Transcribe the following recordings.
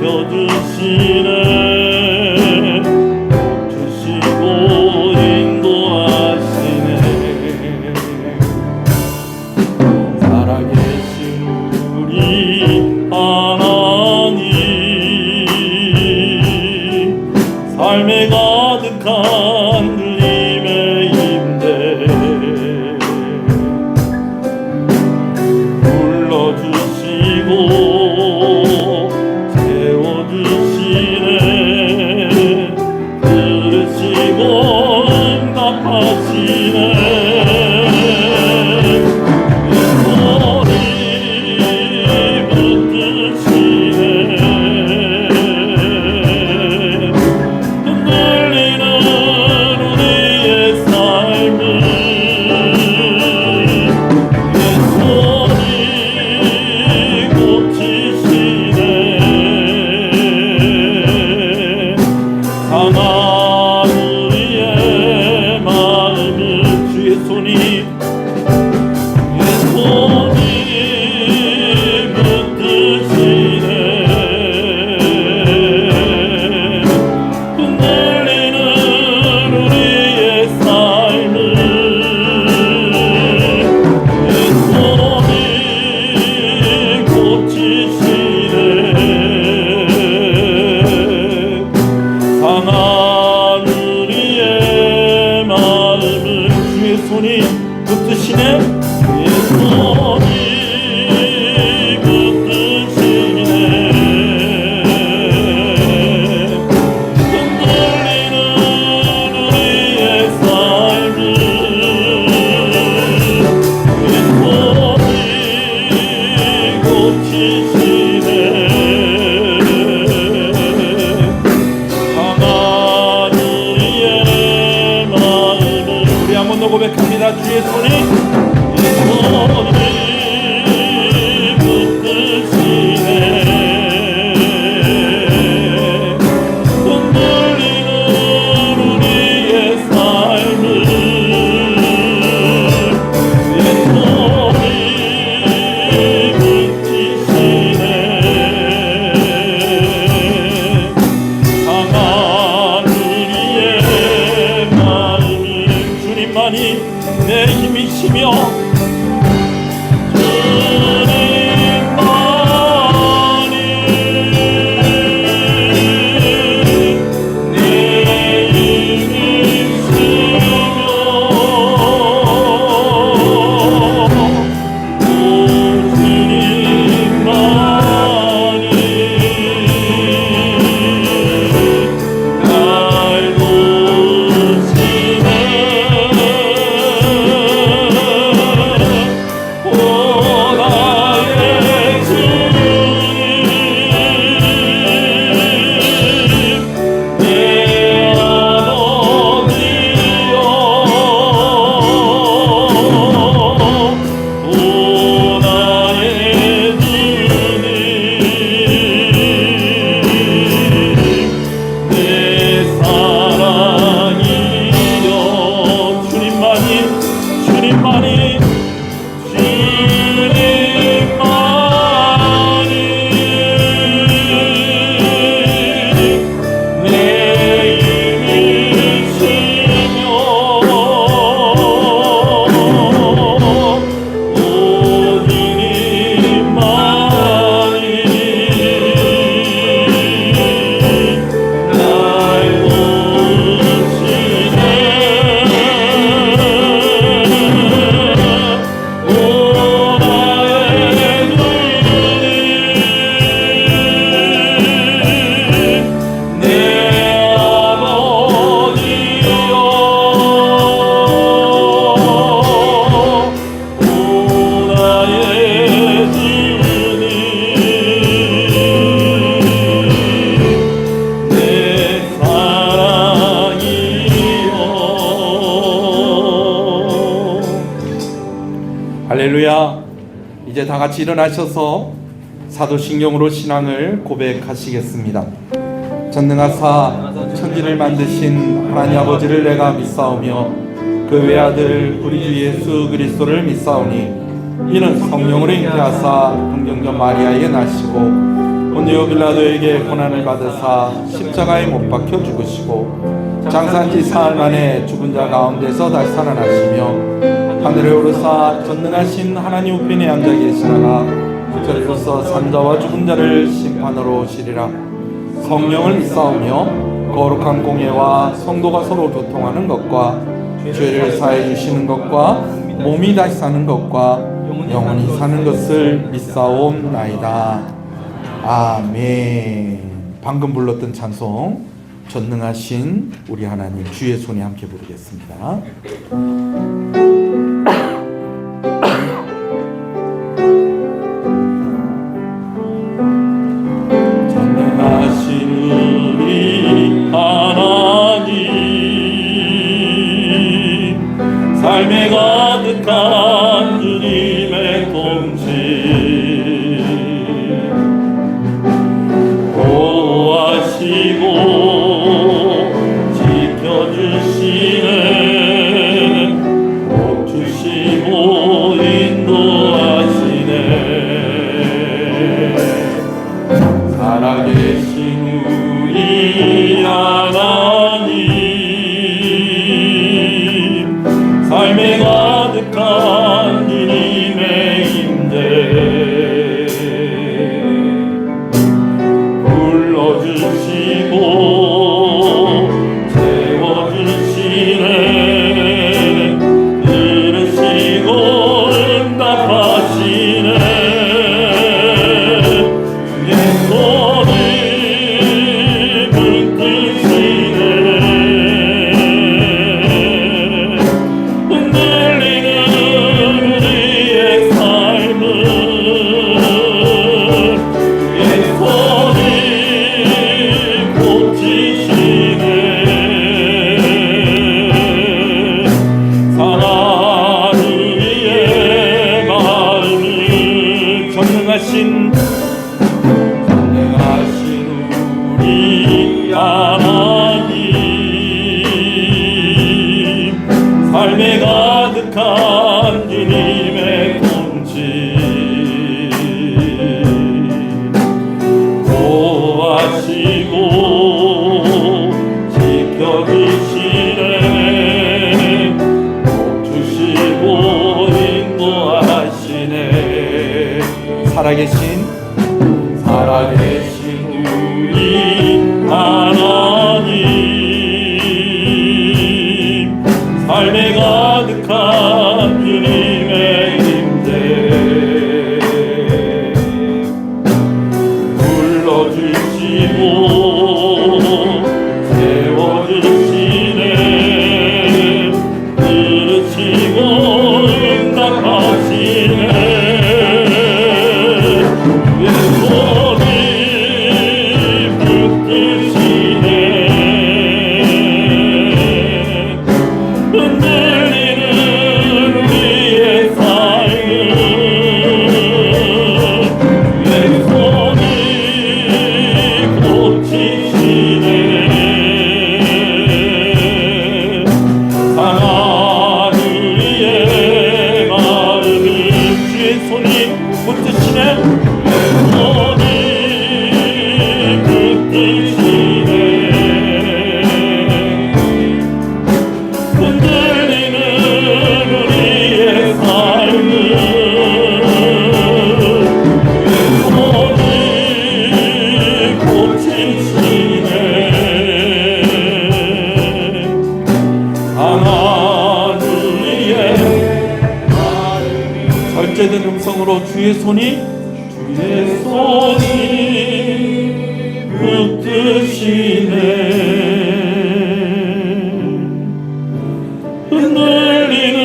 지켜주시네. 주시고 인도하시네. 살아계신 우리 하나님, 삶에 가득한 주님의 임대 불러주시고 채워주시네. 들으시고 응답하시네. 소리 붙드시네. 흔들리는 우리의 삶을 고치시네. 강한 우리의 마음을 주의 손이 붙드시네. 흔들리는 우리의 삶을 고치시네. 강한 우리의 마음을 주의 손이 붙드시네. 주의 손이 붙드시네. 흔들리는 우리의 삶을 주의 손이 고치시네. 강한 우리의 마음을 우리 한 번 더 고백합니다. 주의 손이 붙드시네. 흔들리는 우리의 삶을 주의 손이 붙이시네. 강한 우리의 마음을 주님만이 내 힘이시며 할렐루야. 이제 다 같이 일어나셔서 사도신경으로 신앙을 고백하시겠습니다. 전능하사 천지를 만드신 하나님 아버지를 내가 믿사오며 그 외아들 우리 주 예수 그리스도를 믿사오니 이는 성령으로 잉태하사 동정녀 마리아에게 나시고 본디오 빌라도에게 고난을 받으사 십자가에 못 박혀 죽으시고 장사한 지 사흘 만에 죽은 자 가운데서 다시 살아나시며 하늘에 오르사 전능하신 하나님 우편에 앉아 계시다가 저리로서 산자와 죽은 자를 심판하러 오시리라. 성령을 믿사오며 거룩한 공예와 성도가 서로 교통하는 것과 죄를 사해 주시는 것과 몸이 다시 사는 것과 영원히 사는 것을 믿사옵나이다. 아멘. 방금 불렀던 찬송 전능하신 우리 하나님 주의 손에 함께 부르겠습니다. 전능하신 우리 하나님 삶에 가득한 주님의 통치 보호하시고 지켜주시네 복 주시고 인도하시네 살아계신 우리 하나님 삶에 가득한 주님의 임재 불러주시고 채워주시네 들으시고 응답하시네 주의 손을 붙드시네 흔들리는 우리의 삶을 주의 손이 고치시네 사랑하는 우리의 마음을 전능하신 우리 하나님 삶에 가득한 주님의 통치 보호하시고 지켜주시네 복 주시고 인도하시네 살아계신 우리 하나님 삶에 가득한 주님의 임재 불러주시고 세워주시네 들으시고 응답하시네 주의 손이 붙드시네 흔들리는 우리의 삶을 주의 손이 고치시네 상한 우리의 마음을 주의 손이 붙드시네 손이 붙드시네 흔들리는 우리의 삶을 손이 고치시네 강한 우리의 절제된 음성으로 주의 손이 붙드시네 흔들리는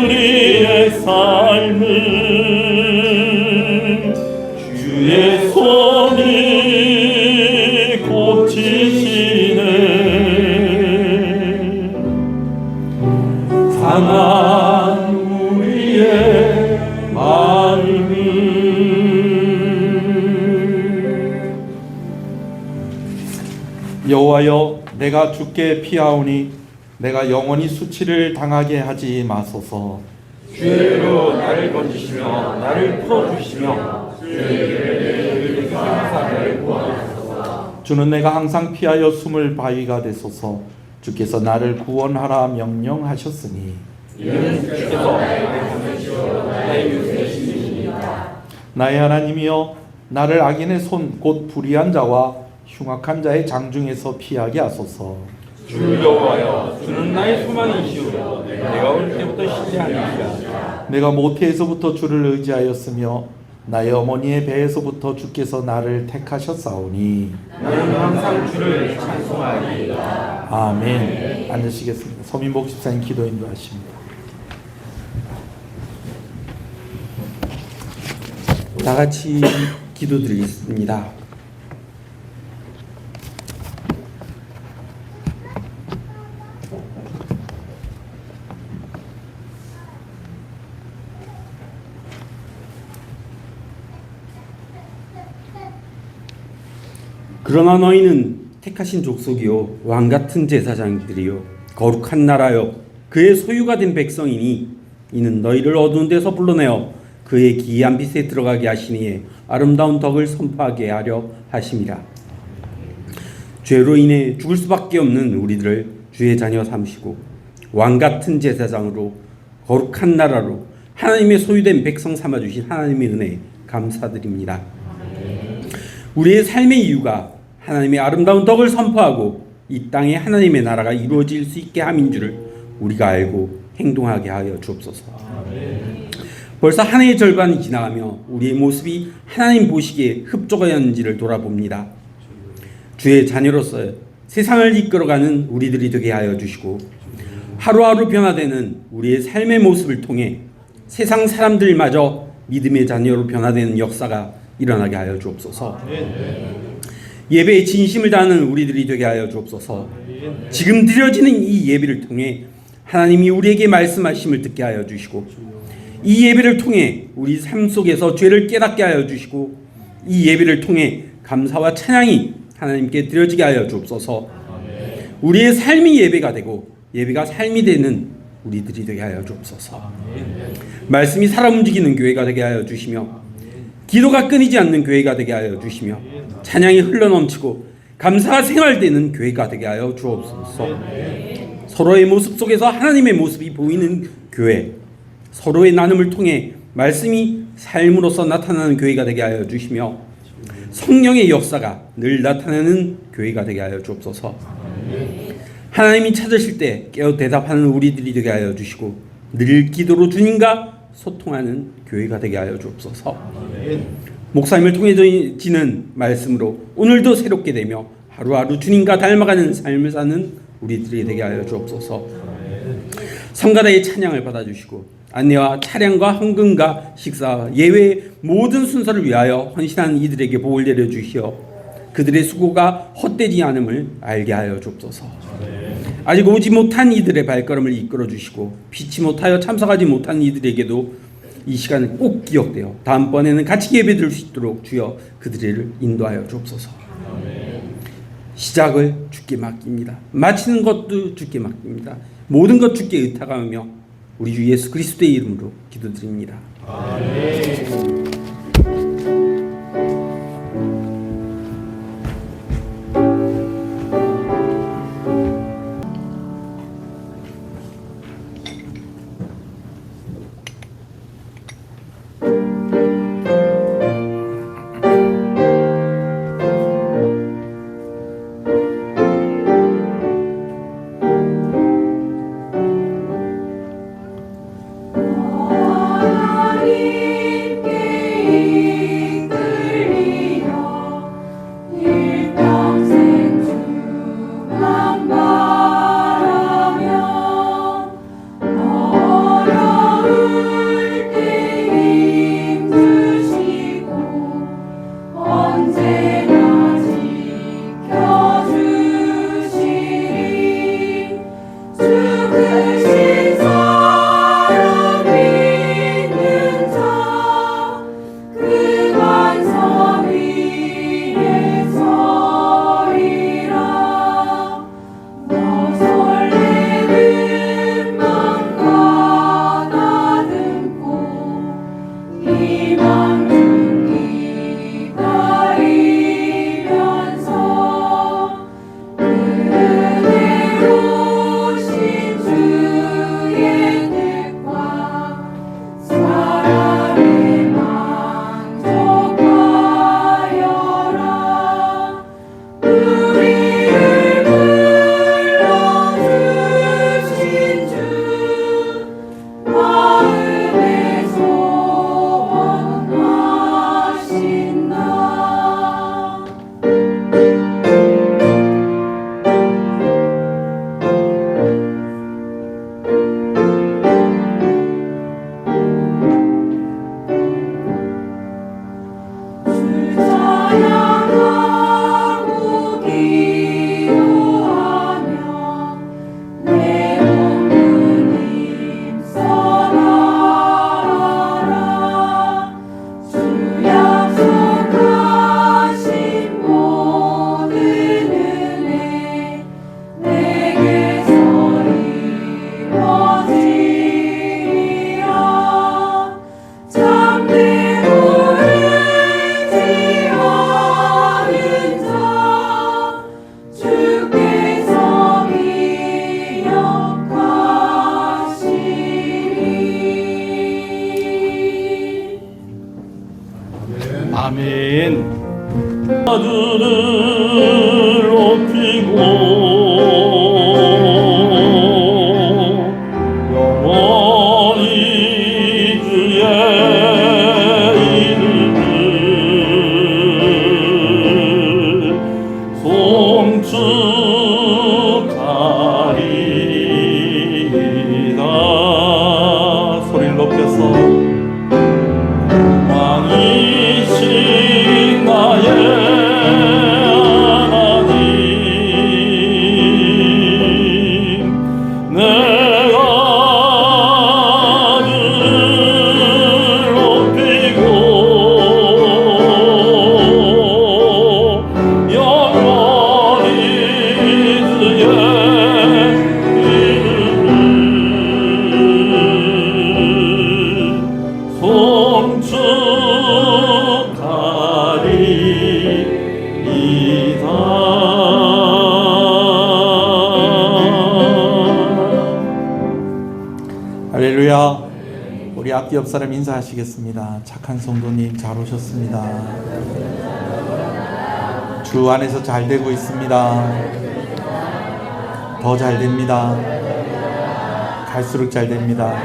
우리의 삶을 주의 손이 고치시네 상한 우리의 마음을 여호와여 내가 주께 피하오니 내가 영원히 수치를 당하게 하지 마소서. 주의 로 나를 건지시며 나를 풀어주시며 주의 길을 주는 내가 항상 피하여 숨을 바위가 되소서. 주께서 나를 구원하라 명령하셨으니 나의 하나님이여 나를 악인의 손 곧 불의한 자와 흉악한 자의 장중에서 피하게 하소서. 주 여호와여 주는 나의 소망이시오 내가 올 때부터 쉬지 않으리라. 내가 모태에서부터 주를 의지하였으며 나의 어머니의 배에서부터 주께서 나를 택하셨사오니 나는 항상 주를 찬송하리이다. 아멘. 앉으시겠습니다. 서민복 집사님 기도 인도하십니다. 다 같이 기도드리겠습니다. 그러나 너희는 택하신 족속이요 왕 같은 제사장들이요 거룩한 나라요 그의 소유가 된 백성이니 이는 너희를 어두운 데서 불러내어 그의 기이한 빛에 들어가게 하시니에 아름다운 덕을 선포하게 하려 하심이라. 죄로 인해 죽을 수밖에 없는 우리들을 주의 자녀 삼으시고 왕 같은 제사장으로 거룩한 나라로 하나님의 소유된 백성 삼아주신 하나님의 은혜에 감사드립니다. 우리의 삶의 이유가 하나님의 아름다운 덕을 선포하고 이 땅에 하나님의 나라가 이루어질 수 있게 함인 줄을 우리가 알고 행동하게 하여 주옵소서. 벌써 한 해의 절반이 지나가며 우리의 모습이 하나님 보시기에 흡족하였는지를 돌아봅니다. 주의 자녀로서 세상을 이끌어가는 우리들이 되게 하여 주시고 하루하루 변화되는 우리의 삶의 모습을 통해 세상 사람들마저 믿음의 자녀로 변화되는 역사가 일어나게 하여 주옵소서. 예배에 진심을 다하는 우리들이 되게 하여 주옵소서. 지금 드려지는 이 예배를 통해 하나님이 우리에게 말씀하심을 듣게 하여 주시고 이 예배를 통해 우리 삶 속에서 죄를 깨닫게 하여 주시고 이 예배를 통해 감사와 찬양이 하나님께 드려지게 하여 주옵소서. 우리의 삶이 예배가 되고 예배가 삶이 되는 우리들이 되게 하여 주옵소서. 말씀이 살아 움직이는 교회가 되게 하여 주시며 기도가 끊이지 않는 교회가 되게 하여 주시며 찬양이 흘러넘치고 감사가 생활되는 교회가 되게 하여 주옵소서. 서로의 모습 속에서 하나님의 모습이 보이는 교회, 서로의 나눔을 통해 말씀이 삶으로서 나타나는 교회가 되게 하여 주시며 성령의 역사가 늘 나타나는 교회가 되게 하여 주옵소서. 하나님이 찾으실 때 깨어 대답하는 우리들이 되게 하여 주시고 늘 기도로 주님과 소통하는 교회가 되게 하여 주옵소서. 목사님을 통해 지는 말씀으로 오늘도 새롭게 되며 하루하루 주님과 닮아가는 삶을 사는 우리들이 되게 하여 주옵소서. 성가대의 찬양을 받아주시고 안내와 차량과 헌금과 식사 예외 모든 순서를 위하여 헌신한 이들에게 복을 내려주시어 그들의 수고가 헛되지 않음을 알게 하여 주옵소서. 아직 오지 못한 이들의 발걸음을 이끌어 주시고 피치 못하여 참석하지 못한 이들에게도 이 시간을 꼭 기억되어 다음번에는 같이 예배드릴 수 있도록 주여 그들을 인도하여 주옵소서. 시작을 주께 맡깁니다. 마치는 것도 주께 맡깁니다. 모든 것 주께 의탁하며 우리 주 예수 그리스도의 이름으로 기도드립니다. 아멘. 하나님께 높이고 영원히 주의 이름을 송축하리이다. 소리를 높여서 왕이신 나의 하나님, 내가 늘 높이고 영원히 주의 이름을 할렐루야. 우리 앞뒤 옆 사람 인사하시겠습니다. 착한 성도님 잘 오셨습니다. 주 안에서 잘 되고 있습니다. 더 잘 됩니다. 갈수록 잘 됩니다.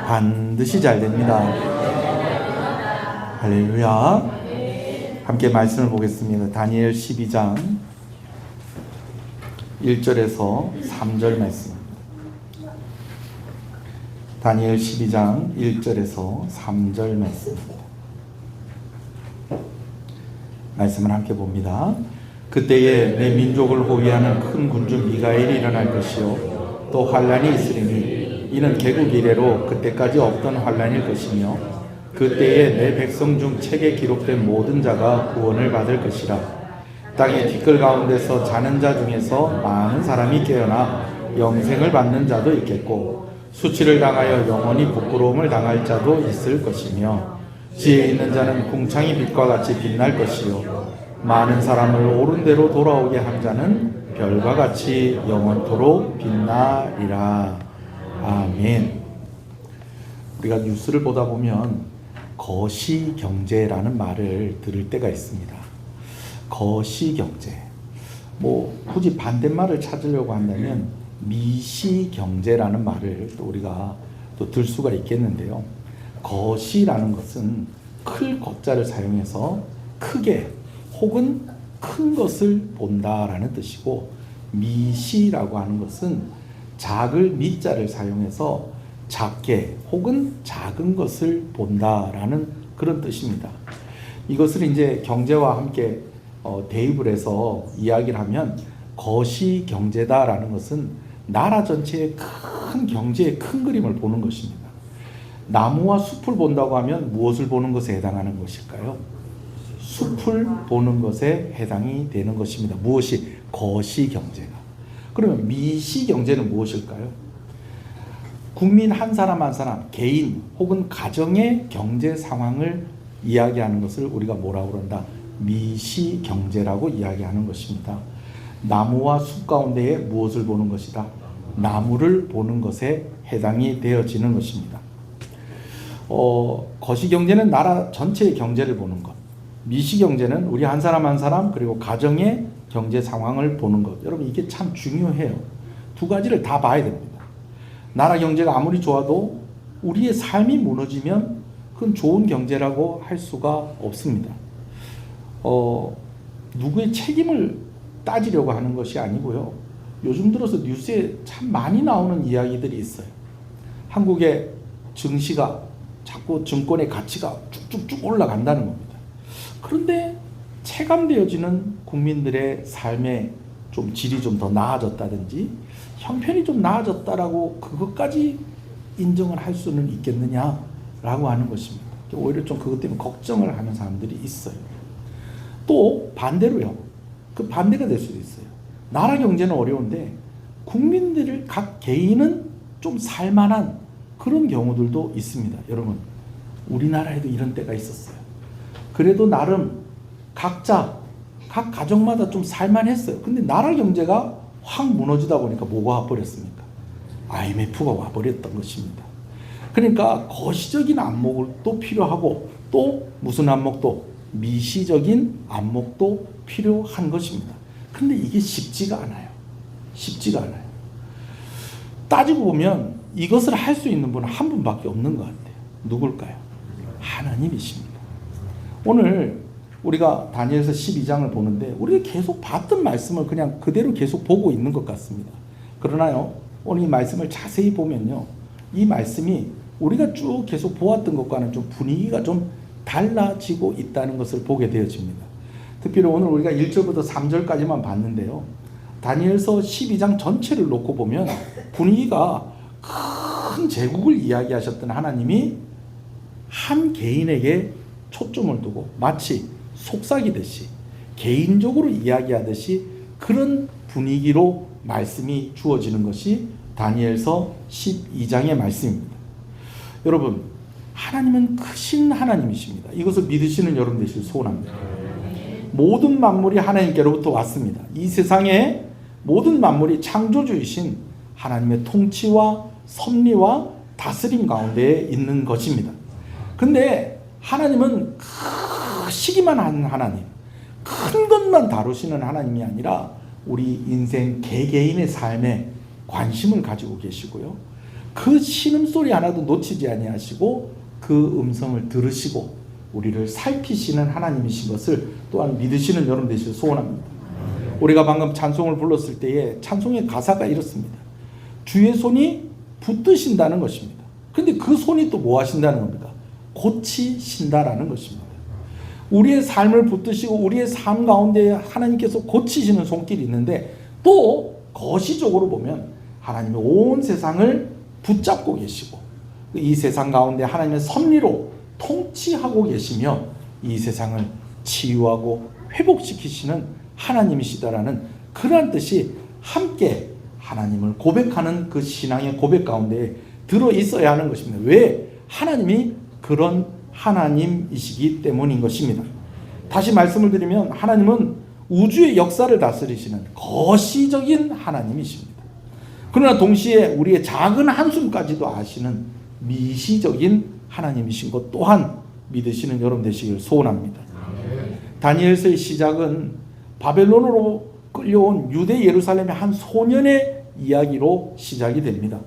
반드시 잘 됩니다. 할렐루야. 함께 말씀을 보겠습니다. 다니엘 12장 1절에서 3절 말씀. 다니엘 12장 1절에서 3절 말씀을 함께 봅니다. 그때에 내 민족을 호위하는 큰 군주 미가엘이 일어날 것이요 또 환란이 있으리니 이는 개국 이래로 그때까지 없던 환란일 것이며 그때에 내 백성 중 책에 기록된 모든 자가 구원을 받을 것이라. 땅의 티끌 가운데서 자는 자 중에서 많은 사람이 깨어나 영생을 받는 자도 있겠고 수치를 당하여 영원히 부끄러움을 당할 자도 있을 것이며 지혜 있는 자는 궁창이 빛과 같이 빛날 것이요 많은 사람을 옳은 대로 돌아오게 한 자는 별과 같이 영원토록 빛나리라. 아멘. 우리가 뉴스를 보다 보면 거시경제라는 말을 들을 때가 있습니다. 거시경제. 굳이 반대말을 찾으려고 한다면 미시경제라는 말을 또 우리가 또 들 수가 있겠는데요. 거시라는 것은 클 거자를 사용해서 크게 혹은 큰 것을 본다라는 뜻이고, 미시라고 하는 것은 작을 미자를 사용해서 작게 혹은 작은 것을 본다라는 그런 뜻입니다. 이것을 이제 경제와 함께 대입을 해서 이야기를 하면 거시경제다라는 것은 나라 전체의 큰 경제의 큰 그림을 보는 것입니다. 나무와 숲을 본다고 하면 무엇을 보는 것에 해당하는 것일까요? 숲을 보는 것에 해당이 되는 것입니다. 무엇이? 거시경제가. 그러면 미시경제는 무엇일까요? 국민 한 사람 한 사람, 개인 혹은 가정의 경제 상황을 이야기하는 것을 우리가 뭐라고 그런다? 미시경제라고 이야기하는 것입니다. 나무와 숲 가운데에 무엇을 보는 것이다? 나무를 보는 것에 해당이 되어지는 것입니다. 거시경제는 나라 전체의 경제를 보는 것, 미시경제는 우리 한 사람 한 사람 그리고 가정의 경제 상황을 보는 것. 여러분, 이게 참 중요해요. 두 가지를 다 봐야 됩니다. 나라 경제가 아무리 좋아도 우리의 삶이 무너지면 그건 좋은 경제라고 할 수가 없습니다. 누구의 책임을 따지려고 하는 것이 아니고요. 요즘 들어서 뉴스에 참 많이 나오는 이야기들이 있어요. 한국의 증시가 자꾸 증권의 가치가 쭉쭉쭉 올라간다는 겁니다. 그런데 체감되어지는 국민들의 삶의 좀 질이 좀 더 나아졌다든지 형편이 좀 나아졌다라고 그것까지 인정을 할 수는 있겠느냐라고 하는 것입니다. 오히려 좀 그것 때문에 걱정을 하는 사람들이 있어요. 또 반대로요. 그 반대가 될 수도 있어요. 나라 경제는 어려운데 국민들을 각 개인은 좀 살만한 그런 경우들도 있습니다. 여러분, 우리나라에도 이런 때가 있었어요. 그래도 나름 각자 각 가정마다 좀 살만했어요. 근데 나라 경제가 확 무너지다 보니까 뭐가 와버렸습니까? IMF가 와버렸던 것입니다. 그러니까 거시적인 안목도 필요하고 또 무슨 안목도? 미시적인 안목도 필요한 것입니다. 근데 이게 쉽지가 않아요. 쉽지가 않아요. 따지고 보면 이것을 할 수 있는 분은 한 분밖에 없는 것 같아요. 누굴까요? 하나님이십니다. 오늘 우리가 다니엘서 12장을 보는데 우리가 계속 봤던 말씀을 그냥 그대로 계속 보고 있는 것 같습니다. 그러나요, 오늘 이 말씀을 자세히 보면요, 이 말씀이 우리가 쭉 계속 보았던 것과는 좀 분위기가 좀 달라지고 있다는 것을 보게 되어집니다. 특별히 오늘 우리가 1절부터 3절까지만 봤는데요, 다니엘서 12장 전체를 놓고 보면 분위기가 큰 제국을 이야기하셨던 하나님이 한 개인에게 초점을 두고 마치 속삭이듯이 개인적으로 이야기하듯이 그런 분위기로 말씀이 주어지는 것이 다니엘서 12장의 말씀입니다. 여러분, 하나님은 크신 하나님이십니다. 이것을 믿으시는 여러분 되시길 소원합니다. 모든 만물이 하나님께로부터 왔습니다. 이 세상에 모든 만물이 창조주이신 하나님의 통치와 섭리와 다스림 가운데 있는 것입니다. 근데 하나님은 크시기만 한 하나님, 큰 것만 다루시는 하나님이 아니라 우리 인생 개개인의 삶에 관심을 가지고 계시고요, 그 신음소리 하나도 놓치지 아니하시고 그 음성을 들으시고 우리를 살피시는 하나님이신 것을 또한 믿으시는 여러분 되시길 소원합니다. 우리가 방금 찬송을 불렀을 때에 찬송의 가사가 이렇습니다. 주의 손이 붙드신다는 것입니다. 근데 그 손이 또 뭐 하신다는 겁니까? 고치신다라는 것입니다. 우리의 삶을 붙드시고 우리의 삶 가운데 하나님께서 고치시는 손길이 있는데, 또 거시적으로 보면 하나님이 온 세상을 붙잡고 계시고 이 세상 가운데 하나님의 섭리로 통치하고 계시며 이 세상을 치유하고 회복시키시는 하나님이시다라는 그러한 뜻이 함께 하나님을 고백하는 그 신앙의 고백 가운데 들어 있어야 하는 것입니다. 왜? 하나님이 그런 하나님이시기 때문인 것입니다. 다시 말씀을 드리면 하나님은 우주의 역사를 다스리시는 거시적인 하나님이십니다. 그러나 동시에 우리의 작은 한숨까지도 아시는 미시적인 하나님이신 것 또한 믿으시는 여러분 되시길 소원합니다. 다니엘서의 시작은 바벨론으로 끌려온 유대 예루살렘의 한 소년의 이야기로 시작이 됩니다.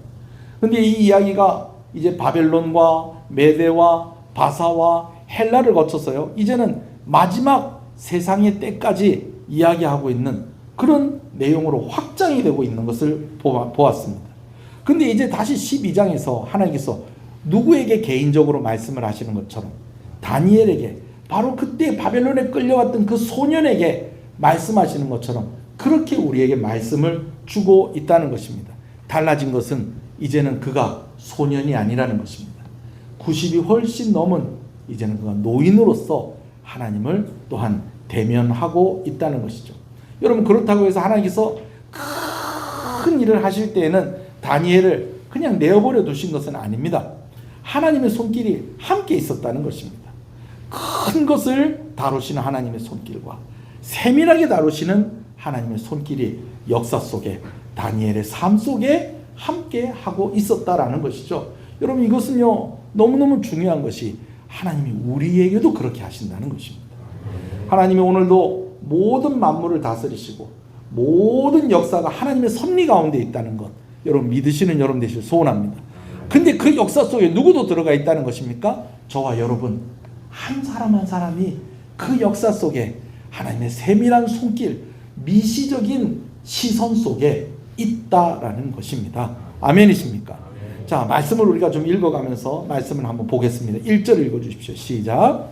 그런데 이 이야기가 이제 바벨론과 메대와 바사와 헬라를 거쳐서요, 이제는 마지막 세상의 때까지 이야기하고 있는 그런 내용으로 확장이 되고 있는 것을 보았습니다. 근데 이제 다시 12장에서 하나님께서 누구에게 개인적으로 말씀을 하시는 것처럼 다니엘에게, 바로 그때 바벨론에 끌려왔던 그 소년에게 말씀하시는 것처럼 그렇게 우리에게 말씀을 주고 있다는 것입니다. 달라진 것은 이제는 그가 소년이 아니라는 것입니다. 90이 훨씬 넘은 이제는 그가 노인으로서 하나님을 또한 대면하고 있다는 것이죠. 여러분, 그렇다고 해서 하나님께서 큰 일을 하실 때에는 다니엘을 그냥 내어버려 두신 것은 아닙니다. 하나님의 손길이 함께 있었다는 것입니다. 큰 것을 다루시는 하나님의 손길과 세밀하게 다루시는 하나님의 손길이 역사 속에 다니엘의 삶 속에 함께 하고 있었다라는 것이죠. 여러분, 이것은요 너무너무 중요한 것이 하나님이 우리에게도 그렇게 하신다는 것입니다. 하나님이 오늘도 모든 만물을 다스리시고 모든 역사가 하나님의 섭리 가운데 있다는 것, 여러분 믿으시는 여러분 되시길 소원합니다. 근데 그 역사 속에 누구도 들어가 있다는 것입니까? 저와 여러분 한 사람 한 사람이 그 역사 속에 하나님의 세밀한 손길, 미시적인 시선 속에 있다라는 것입니다. 아멘이십니까? 자, 말씀을 우리가 좀 읽어가면서 말씀을 한번 보겠습니다. 1절 읽어주십시오. 시작.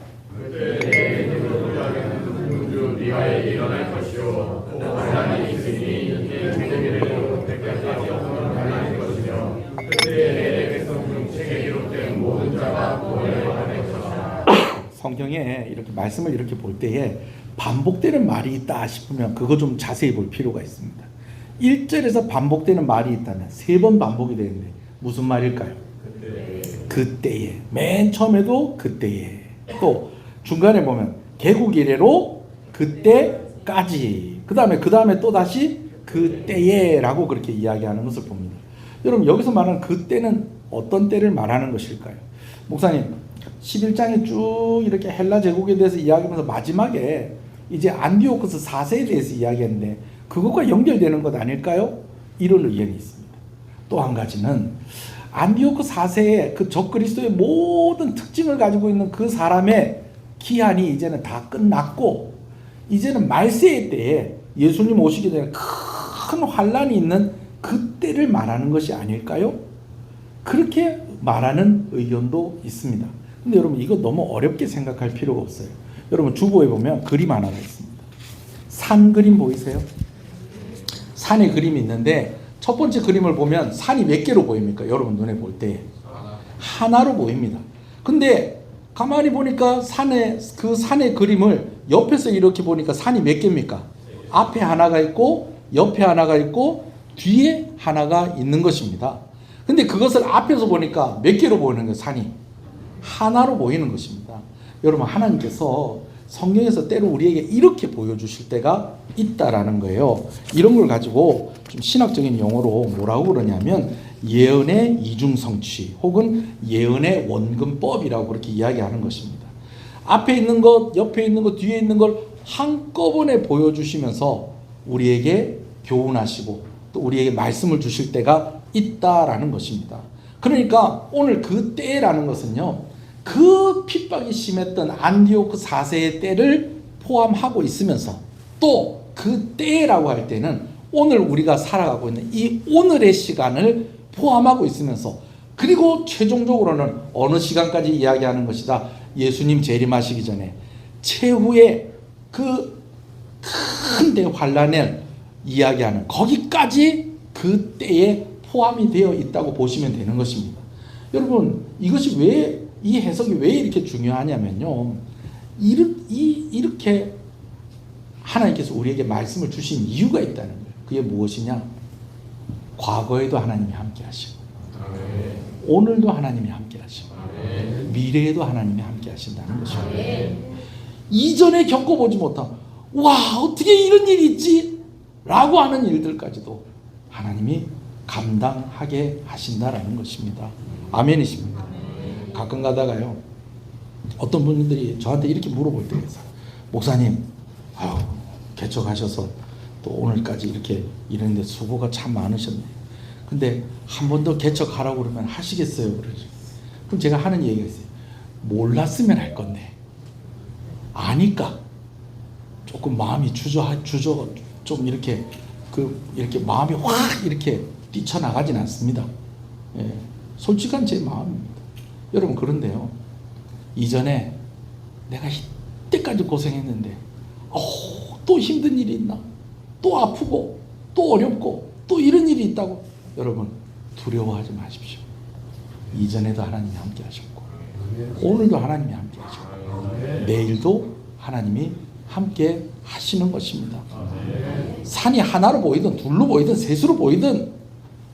성경에 이렇게 말씀을 이렇게 볼 때에 반복되는 말이 있다 싶으면 그거 좀 자세히 볼 필요가 있습니다. 1절에서 반복되는 말이 있다면 3번 반복이 되는데 무슨 말일까요? 그때에. 맨 처음에도 그때에. 또 중간에 보면 개국 이래로 그때까지. 그 다음에 또 다시 그때에라고 그렇게 이야기하는 것을 봅니다. 여러분, 여기서 말하는 그때는 어떤 때를 말하는 것일까요? 목사님, 11장에 쭉 이렇게 헬라 제국에 대해서 이야기하면서 마지막에 이제 안디오코스 4세에 대해서 이야기했는데 그것과 연결되는 것 아닐까요? 이런 의견이 있습니다. 또 한 가지는 안디오코 4세의 그 적그리스도의 모든 특징을 가지고 있는 그 사람의 기한이 이제는 다 끝났고 이제는 말세의 때에 예수님 오시게 되는 큰 환란이 있는 그때를 말하는 것이 아닐까요? 그렇게 말하는 의견도 있습니다. 근데 여러분 이거 너무 어렵게 생각할 필요가 없어요. 여러분 주보에 보면 그림 하나가 있습니다. 산 그림 보이세요? 산의 그림이 있는데 첫 번째 그림을 보면 산이 몇 개로 보입니까? 여러분 눈에 볼 때 하나로 보입니다. 근데 가만히 보니까 그 산의 그림을 옆에서 이렇게 보니까 산이 몇 개입니까? 앞에 하나가 있고 옆에 하나가 있고 뒤에 하나가 있는 것입니다. 근데 그것을 앞에서 보니까 몇 개로 보이는 거예요? 산이 하나로 보이는 것입니다. 여러분 하나님께서 성경에서 때로 우리에게 이렇게 보여주실 때가 있다라는 거예요. 이런 걸 가지고 좀 신학적인 용어로 뭐라고 그러냐면 예언의 이중성취 혹은 예언의 원근법이라고 그렇게 이야기하는 것입니다. 앞에 있는 것, 옆에 있는 것, 뒤에 있는 걸 한꺼번에 보여주시면서 우리에게 교훈하시고 또 우리에게 말씀을 주실 때가 있다라는 것입니다. 그러니까 오늘 그 때라는 것은요, 그 핍박이 심했던 안디오크 4세의 때를 포함하고 있으면서 또 그 때라고 할 때는 오늘 우리가 살아가고 있는 이 오늘의 시간을 포함하고 있으면서 그리고 최종적으로는 어느 시간까지 이야기하는 것이다. 예수님 재림하시기 전에 최후의 그 큰 대환란을 이야기하는 거기까지 그 때에 포함이 되어 있다고 보시면 되는 것입니다. 여러분 이것이 왜 이 해석이 왜 이렇게 중요하냐면요. 이렇게 하나님께서 우리에게 말씀을 주신 이유가 있다는 거예요. 그게 무엇이냐? 과거에도 하나님이 함께 하시고 오늘도 하나님이 함께 하시고 미래에도 하나님이 함께 하신다는 것입니다. 이전에 겪어보지 못한 와 어떻게 이런 일이 있지? 라고 하는 일들까지도 하나님이 감당하게 하신다라는 것입니다. 아멘이십니까? 가끔 가다가요 어떤 분들이 저한테 이렇게 물어볼 때가 있어요. 목사님 아유 개척하셔서 또 오늘까지 이렇게 이랬는데 수고가 참 많으셨네. 근데 한 번 더 개척하라고 그러면 하시겠어요? 그러죠. 그럼 제가 하는 얘기가 있어요. 몰랐으면 할 건데 아니까 조금 마음이 좀 이렇게 이렇게 마음이 확 이렇게 뛰쳐나가진 않습니다. 예, 솔직한 제 마음입니다. 여러분 그런데요. 이전에 내가 이때까지 고생했는데 또 힘든 일이 있나? 또 아프고 또 어렵고 또 이런 일이 있다고 여러분 두려워하지 마십시오. 이전에도 하나님이 함께 하셨고 오늘도 하나님이 함께 하셨고 내일도 하나님이 함께 하시는 것입니다. 산이 하나로 보이든 둘로 보이든 셋으로 보이든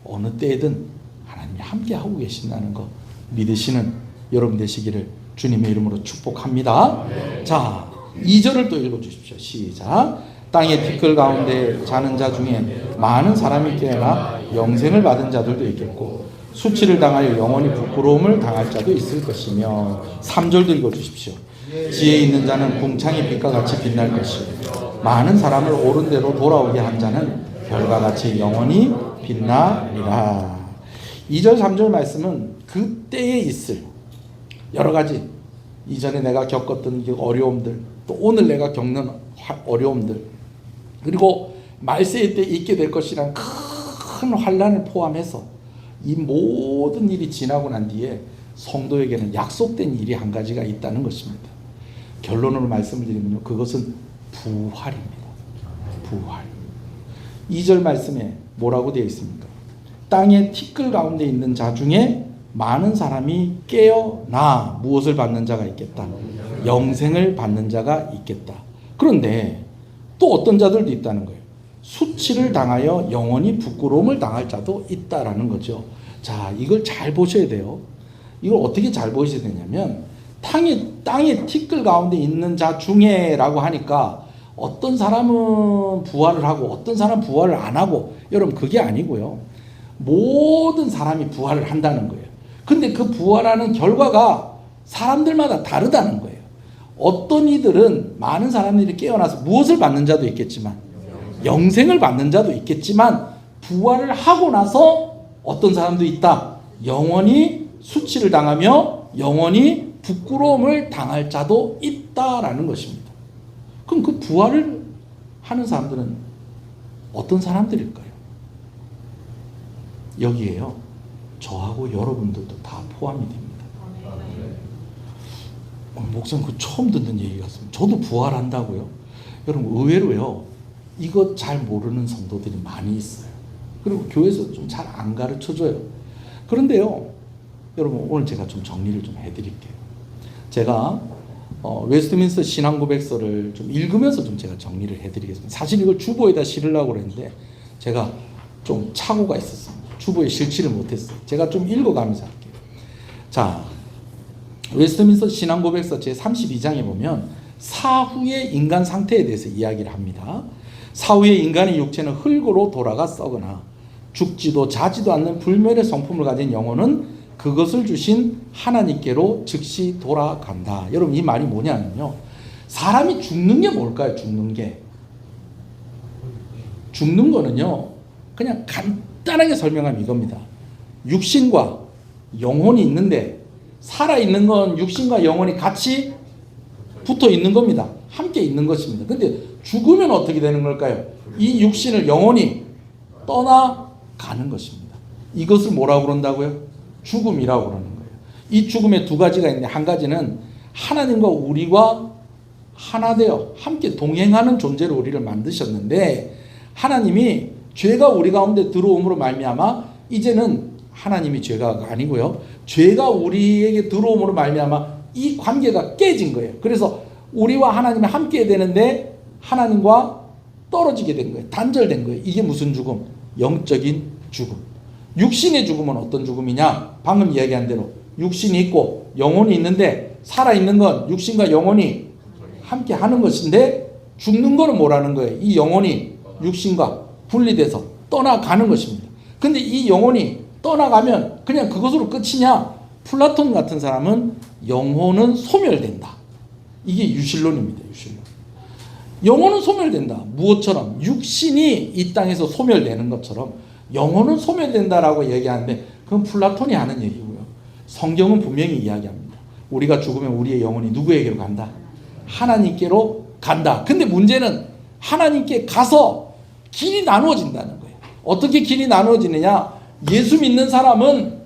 어느 때에든 하나님이 함께 하고 계신다는 거 믿으시는 여러분 되시기를 주님의 이름으로 축복합니다. 자, 2절을 또 읽어주십시오. 시작. 땅의 티끌 가운데 자는 자 중에 많은 사람이 깨어나 영생을 받은 자들도 있겠고 수치를 당하여 영원히 부끄러움을 당할 자도 있을 것이며 3절도 읽어주십시오. 지혜 있는 자는 궁창의 빛과 같이 빛날 것이요 많은 사람을 옳은 대로 돌아오게 한 자는 별과 같이 영원히 빛나리라. 2절 3절 말씀은 그때에 있을 여러 가지 이전에 내가 겪었던 어려움들 또 오늘 내가 겪는 어려움들 그리고 말세의 때 있게 될 것이란 큰 환란을 포함해서 이 모든 일이 지나고 난 뒤에 성도에게는 약속된 일이 한 가지가 있다는 것입니다. 결론으로 말씀을 드리면요. 그것은 부활입니다. 부활. 2절 말씀에 뭐라고 되어 있습니까? 땅의 티끌 가운데 있는 자 중에 많은 사람이 깨어나 무엇을 받는 자가 있겠다. 영생을 받는 자가 있겠다. 그런데 또 어떤 자들도 있다는 거예요. 수치를 당하여 영원히 부끄러움을 당할 자도 있다라는 거죠. 자, 이걸 잘 보셔야 돼요. 이걸 어떻게 잘 보셔야 되냐면 땅의 티끌 가운데 있는 자 중에라고 하니까 어떤 사람은 부활을 하고 어떤 사람은 부활을 안 하고 여러분 그게 아니고요. 모든 사람이 부활을 한다는 거예요. 근데 그 부활하는 결과가 사람들마다 다르다는 거예요. 어떤 이들은 많은 사람들이 깨어나서 무엇을 받는 자도 있겠지만 영생을 받는 자도 있겠지만 부활을 하고 나서 어떤 사람도 있다. 영원히 수치를 당하며 영원히 부끄러움을 당할 자도 있다라는 것입니다. 그럼 그 부활을 하는 사람들은 어떤 사람들일까요? 여기에요. 저하고 여러분들도 다 포함이 됩니다. 목사님 그 처음 듣는 얘기 같습니다. 저도 부활한다고요? 여러분 의외로요. 이거 잘 모르는 성도들이 많이 있어요. 그리고 교회에서 좀 잘 안 가르쳐줘요. 그런데요. 여러분 오늘 제가 좀 정리를 좀 해드릴게요. 제가 웨스트민스터 신앙고백서를 좀 읽으면서 좀 제가 정리를 해드리겠습니다. 사실 이걸 주보에다 실으려고 그랬는데 제가 좀 착오가 있었습니다. 주보에 실지를 못했어요. 제가 좀 읽어가면서 할게요. 자, 웨스트민스터 신앙고백서 제32장에 보면 사후의 인간 상태에 대해서 이야기를 합니다. 사후의 인간의 육체는 흙으로 돌아가 썩으나 죽지도 자지도 않는 불멸의 성품을 가진 영혼은 그것을 주신 하나님께로 즉시 돌아간다. 여러분 이 말이 뭐냐면요. 사람이 죽는 게 뭘까요? 죽는 게. 죽는 거는요. 그냥 간단하게 설명하면 이겁니다. 육신과 영혼이 있는데 살아있는 건 육신과 영혼이 같이 붙어 있는 겁니다. 함께 있는 것입니다. 근데 죽으면 어떻게 되는 걸까요? 이 육신을 영혼이 떠나가는 것입니다. 이것을 뭐라고 그런다고요? 죽음이라고 그러는 거예요. 이 죽음에 두 가지가 있는데 한 가지는 하나님과 우리가 하나 되어 함께 동행하는 존재로 우리를 만드셨는데 하나님이 죄가 우리 가운데 들어옴으로 말미암아 이제는 하나님이 죄가 아니고요. 죄가 우리에게 들어옴으로 말미암아 이 관계가 깨진 거예요. 그래서 우리와 하나님이 함께 되는데 하나님과 떨어지게 된 거예요. 단절된 거예요. 이게 무슨 죽음? 영적인 죽음. 육신의 죽음은 어떤 죽음이냐? 방금 이야기한 대로 육신이 있고 영혼이 있는데 살아있는 건 육신과 영혼이 함께 하는 것인데 죽는 거는 뭐라는 거예요? 이 영혼이 육신과 분리돼서 떠나가는 것입니다. 근데 이 영혼이 떠나가면 그냥 그것으로 끝이냐? 플라톤 같은 사람은 영혼은 소멸된다. 이게 유실론입니다. 유실론. 영혼은 소멸된다. 무엇처럼? 육신이 이 땅에서 소멸되는 것처럼 영혼은 소멸된다라고 얘기하는데 그건 플라톤이 하는 얘기고요. 성경은 분명히 이야기합니다. 우리가 죽으면 우리의 영혼이 누구에게로 간다? 하나님께로 간다. 근데 문제는 하나님께 가서 길이 나누어진다는 거예요. 어떻게 길이 나누어지느냐? 예수 믿는 사람은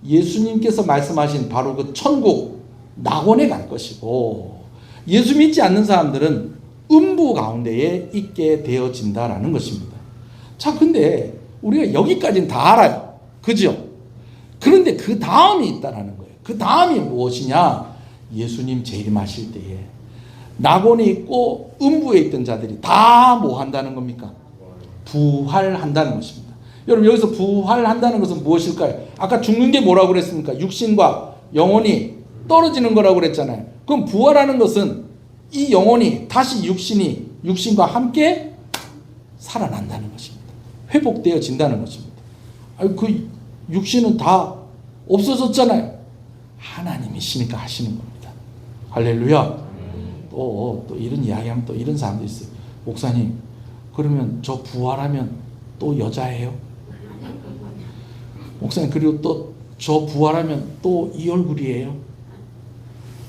예수님께서 말씀하신 바로 그 천국 낙원에 갈 것이고 예수 믿지 않는 사람들은 음부 가운데에 있게 되어진다라는 것입니다. 자, 근데 우리가 여기까지는 다 알아요. 그죠? 그런데 그 다음이 있다라는 거예요. 그 다음이 무엇이냐? 예수님 재림하실 때에 낙원에 있고 음부에 있던 자들이 다 뭐 한다는 겁니까? 부활한다는 것입니다. 여러분 여기서 부활한다는 것은 무엇일까요? 아까 죽는 게 뭐라고 그랬습니까? 육신과 영혼이 떨어지는 거라고 그랬잖아요. 그럼 부활하는 것은 이 영혼이 다시 육신과 함께 살아난다는 것입니다. 회복되어진다는 것입니다. 그 육신은 다 없어졌잖아요. 하나님이시니까 하시는 겁니다. 할렐루야. 또 이런 이야기하면 또 이런 사람도 있어요. 목사님, 그러면 저 부활하면 또 여자예요? 목사님, 그리고 또 저 부활하면 또 이 얼굴이에요?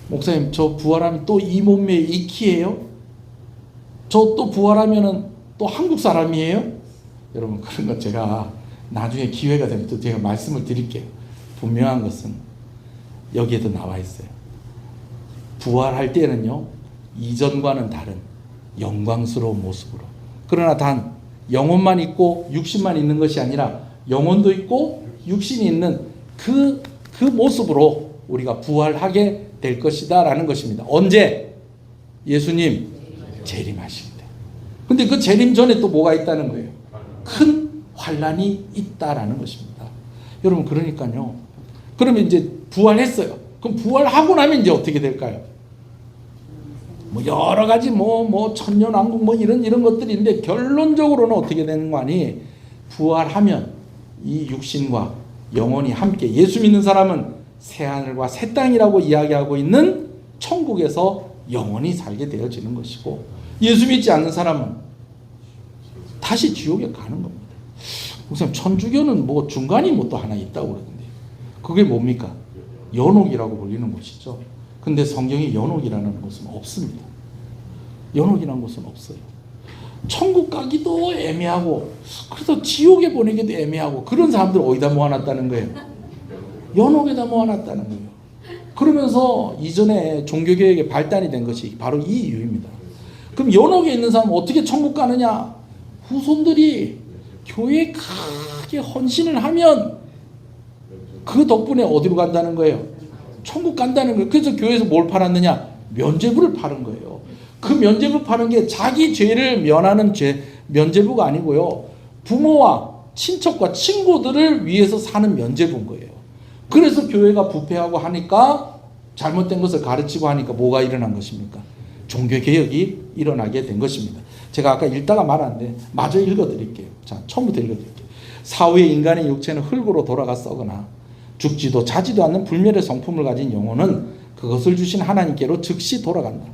목사님, 저 부활하면 또 이 몸매에 이 키예요? 저 또 부활하면은 또 한국 사람이에요? 여러분, 그런 거 제가 나중에 기회가 되면 또 제가 말씀을 드릴게요. 분명한 것은 여기에도 나와 있어요. 부활할 때는요, 이전과는 다른 영광스러운 모습으로. 그러나 단 영혼만 있고 육신만 있는 것이 아니라 영혼도 있고 육신이 있는 그 모습으로 우리가 부활하게 될 것이다 라는 것입니다. 언제? 예수님 재림하실 때. 근데 그 재림 전에 또 뭐가 있다는 거예요? 큰 환란이 있다라는 것입니다. 여러분, 그러니까요. 그러면 이제 부활했어요. 그럼 부활하고 나면 이제 어떻게 될까요? 뭐 여러 가지 뭐 천년왕국 뭐 이런 것들이 있는데 결론적으로는 어떻게 되는 거 아니? 부활하면 이 육신과 영혼이 함께, 예수 믿는 사람은 새하늘과 새 땅이라고 이야기하고 있는 천국에서 영원히 살게 되어지는 것이고, 예수 믿지 않는 사람은 다시 지옥에 가는 겁니다. 우선 천주교는 뭐 중간이 뭐 또 하나 있다고 그러는데, 그게 뭡니까? 연옥이라고 불리는 곳이죠. 근데 성경에 연옥이라는 곳은 없습니다. 연옥이라는 곳은 없어요. 천국 가기도 애매하고, 그래서 지옥에 보내기도 애매하고, 그런 사람들 어디다 모아놨다는 거예요? 연옥에다 모아놨다는 거예요. 그러면서 이전에 종교개혁의 발단이 된 것이 바로 이 이유입니다. 그럼 연옥에 있는 사람은 어떻게 천국 가느냐? 후손들이 교회에 크게 헌신을 하면 그 덕분에 어디로 간다는 거예요? 천국 간다는 거예요. 그래서 교회에서 뭘 팔았느냐? 면죄부를 파는 거예요. 그 면죄부 파는 게 자기 죄를 면하는 면죄부가 아니고요, 부모와 친척과 친구들을 위해서 사는 면죄부인 거예요. 그래서 교회가 부패하고 하니까, 잘못된 것을 가르치고 하니까 뭐가 일어난 것입니까? 종교개혁이 일어나게 된 것입니다. 제가 아까 읽다가 말았는데 마저 읽어드릴게요. 자, 처음부터 읽어드릴게요. 사후에 인간의 육체는 흙으로 돌아가 썩으나 죽지도 자지도 않는 불멸의 성품을 가진 영혼은 그것을 주신 하나님께로 즉시 돌아간다.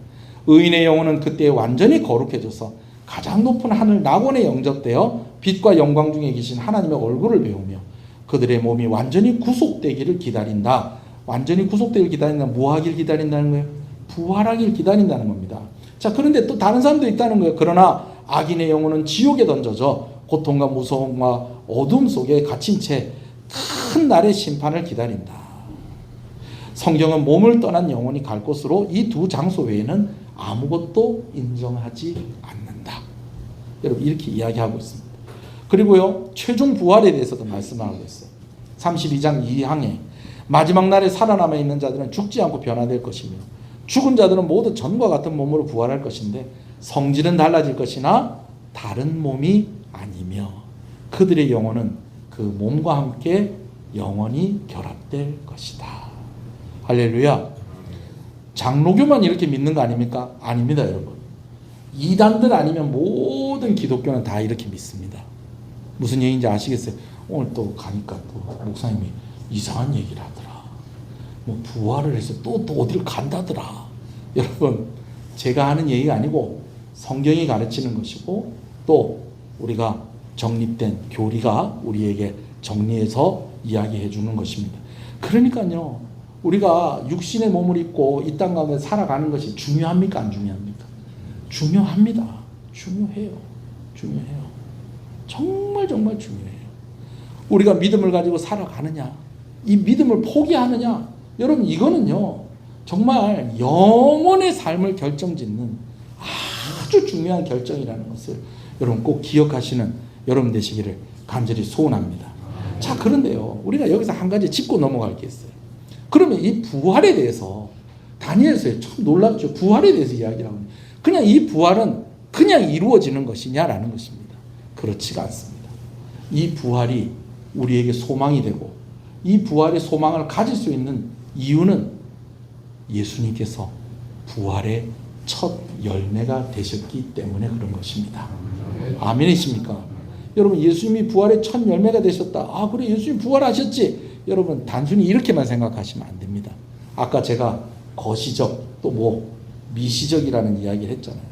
의인의 영혼은 그때 완전히 거룩해져서 가장 높은 하늘 낙원에 영접되어 빛과 영광 중에 계신 하나님의 얼굴을 배우며 그들의 몸이 완전히 구속되기를 기다린다. 완전히 구속되기를 기다린다. 뭐 하길 기다린다는 거예요? 부활하길 기다린다는 겁니다. 자, 그런데 또 다른 사람도 있다는 거예요. 그러나 악인의 영혼은 지옥에 던져져 고통과 무서움과 어둠 속에 갇힌 채 큰 날의 심판을 기다린다. 성경은 몸을 떠난 영혼이 갈 곳으로 이 두 장소 외에는 아무것도 인정하지 않는다. 여러분, 이렇게 이야기하고 있습니다. 그리고요, 최종 부활에 대해서도 말씀하고 있어요. 32장 2항에 마지막 날에 살아남아 있는 자들은 죽지 않고 변화될 것이며 죽은 자들은 모두 전과 같은 몸으로 부활할 것인데 성질은 달라질 것이나 다른 몸이 아니며 그들의 영혼은 그 몸과 함께 영원히 결합될 것이다. 할렐루야. 장로교만 이렇게 믿는 거 아닙니까? 아닙니다, 여러분. 이단들 아니면 모든 기독교는 다 이렇게 믿습니다. 무슨 얘기인지 아시겠어요? 오늘 또 가니까 또 목사님이 이상한 얘기를 하더라. 뭐 부활을 해서 또 어디를 간다더라. 여러분, 제가 하는 얘기가 아니고 성경이 가르치는 것이고 또 우리가 정립된 교리가 우리에게 정리해서 이야기해 주는 것입니다. 그러니까요, 우리가 육신의 몸을 입고 이 땅 가운데 살아가는 것이 중요합니까? 안 중요합니까? 중요합니다. 중요해요. 중요해요. 정말 중요해요. 우리가 믿음을 가지고 살아가느냐, 이 믿음을 포기하느냐, 여러분, 이거는요 정말 영원의 삶을 결정짓는 아주 중요한 결정이라는 것을 여러분 꼭 기억하시는 여러분 되시기를 간절히 소원합니다. 자, 그런데요, 우리가 여기서 한 가지 짚고 넘어갈 게 있어요. 그러면 이 부활에 대해서 다니엘서에 참 놀랍죠. 부활에 대해서 이야기를 하고 그냥 이 부활은 그냥 이루어지는 것이냐라는 것입니다. 그렇지가 않습니다. 이 부활이 우리에게 소망이 되고 이 부활의 소망을 가질 수 있는 이유는 예수님께서 부활의 첫 열매가 되셨기 때문에 그런 것입니다. 아멘이십니까? 여러분, 예수님이 부활의 첫 열매가 되셨다. 아, 그래, 예수님 부활하셨지. 여러분, 단순히 이렇게만 생각하시면 안 됩니다. 아까 제가 거시적 또 뭐 미시적이라는 이야기를 했잖아요.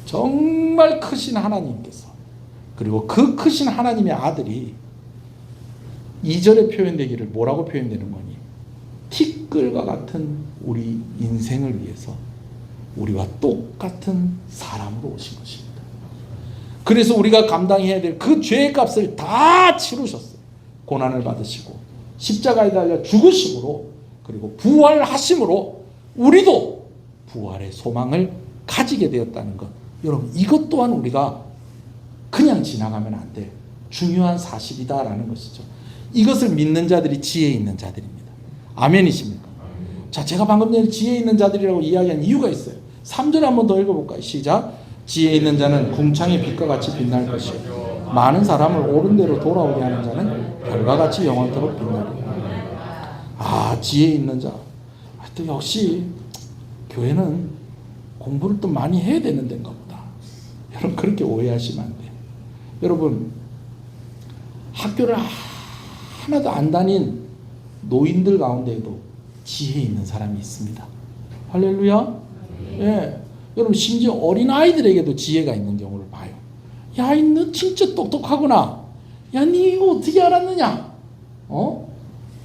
정말 크신 하나님께서, 그리고 그 크신 하나님의 아들이 2절에 표현되기를 뭐라고 표현되는 거니? 티끌과 같은 우리 인생을 위해서 우리와 똑같은 사람으로 오신 것입니다. 그래서 우리가 감당해야 될 그 죄의 값을 다 치르셨어요. 고난을 받으시고 십자가에 달려 죽으심으로, 그리고 부활하심으로 우리도 부활의 소망을 가지게 되었다는 것. 여러분, 이것 또한 우리가 그냥 지나가면 안 될 중요한 사실이다라는 것이죠. 이것을 믿는 자들이 지혜 있는 자들입니다. 아멘이십니까? 자, 제가 방금 전에 지혜 있는 자들이라고 이야기한 이유가 있어요. 3절 한번 더 읽어볼까요? 시작. 지혜 있는 자는 궁창의 빛과 같이 빛날 것이요 많은 사람을 옳은 대로 돌아오게 하는 자는 별과 같이 영원토록 빛나리라. 아, 지혜 있는 자. 하여튼 역시 교회는 공부를 또 많이 해야 되는 데인가 보다. 여러분, 그렇게 오해하시면 안 돼요. 여러분, 학교를 하나도 안 다닌 노인들 가운데에도 지혜 있는 사람이 있습니다. 할렐루야. 예. 여러분 심지어 어린아이들에게도 지혜가 있는 경우를 봐요. 야, 너 진짜 똑똑하구나. 야, 니 이거 어떻게 알았느냐?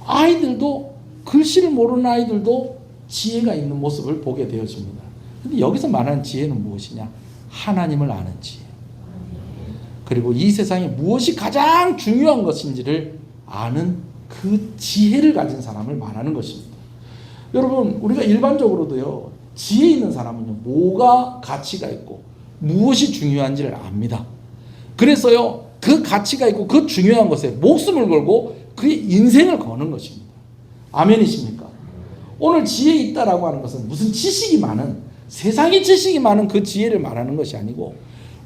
아이들도, 글씨를 모르는 아이들도 지혜가 있는 모습을 보게 되어집니다. 근데 여기서 말하는 지혜는 무엇이냐? 하나님을 아는 지혜. 그리고 이 세상에 무엇이 가장 중요한 것인지를 아는 그 지혜를 가진 사람을 말하는 것입니다. 여러분, 우리가 일반적으로도요, 지혜 있는 사람은요, 뭐가 가치가 있고 무엇이 중요한지를 압니다. 그래서요, 그 가치가 있고 그 중요한 것에 목숨을 걸고 그의 인생을 거는 것입니다. 아멘이십니까? 오늘 지혜 있다라고 하는 것은 무슨 지식이 많은, 세상의 지식이 많은 그 지혜를 말하는 것이 아니고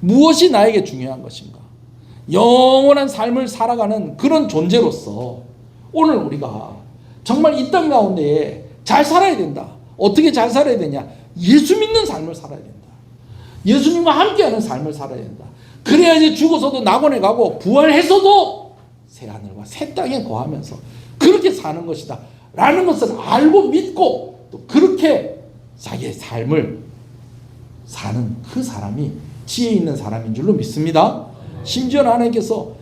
무엇이 나에게 중요한 것인가, 영원한 삶을 살아가는 그런 존재로서 오늘 우리가 정말 이 땅 가운데에 잘 살아야 된다. 어떻게 잘 살아야 되냐? 예수 믿는 삶을 살아야 된다. 예수님과 함께하는 삶을 살아야 된다. 그래야지 죽어서도 낙원에 가고 부활해서도 새하늘과 새 땅에 거하면서 그렇게 사는 것이다 라는 것을 알고 믿고 또 그렇게 자기의 삶을 사는 그 사람이 지혜 있는 사람인 줄로 믿습니다. 심지어 하나님께서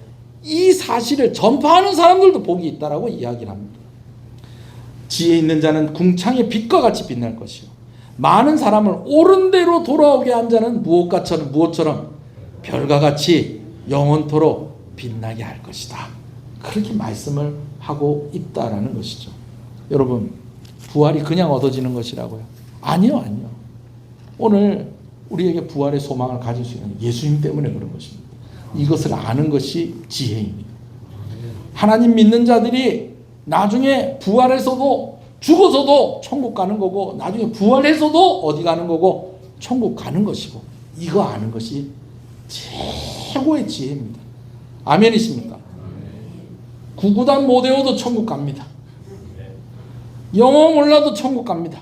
이 사실을 전파하는 사람들도 복이 있다라고 이야기를 합니다. 지혜 있는 자는 궁창의 빛과 같이 빛날 것이요, 많은 사람을 옳은 대로 돌아오게 한 자는 무엇처럼 별과 같이 영원토록 빛나게 할 것이다. 그렇게 말씀을 하고 있다라는 것이죠. 여러분, 부활이 그냥 얻어지는 것이라고요? 아니요. 오늘 우리에게 부활의 소망을 가질 수 있는 예수님 때문에 그런 것입니다. 이것을 아는 것이 지혜입니다. 하나님 믿는 자들이 나중에 부활해서도, 죽어서도 천국 가는 거고, 나중에 부활해서도 어디 가는 거고, 천국 가는 것이고, 이거 아는 것이 최고의 지혜입니다. 아멘이십니까? 구구단 못 외워도 천국 갑니다. 영어 몰라도 천국 갑니다.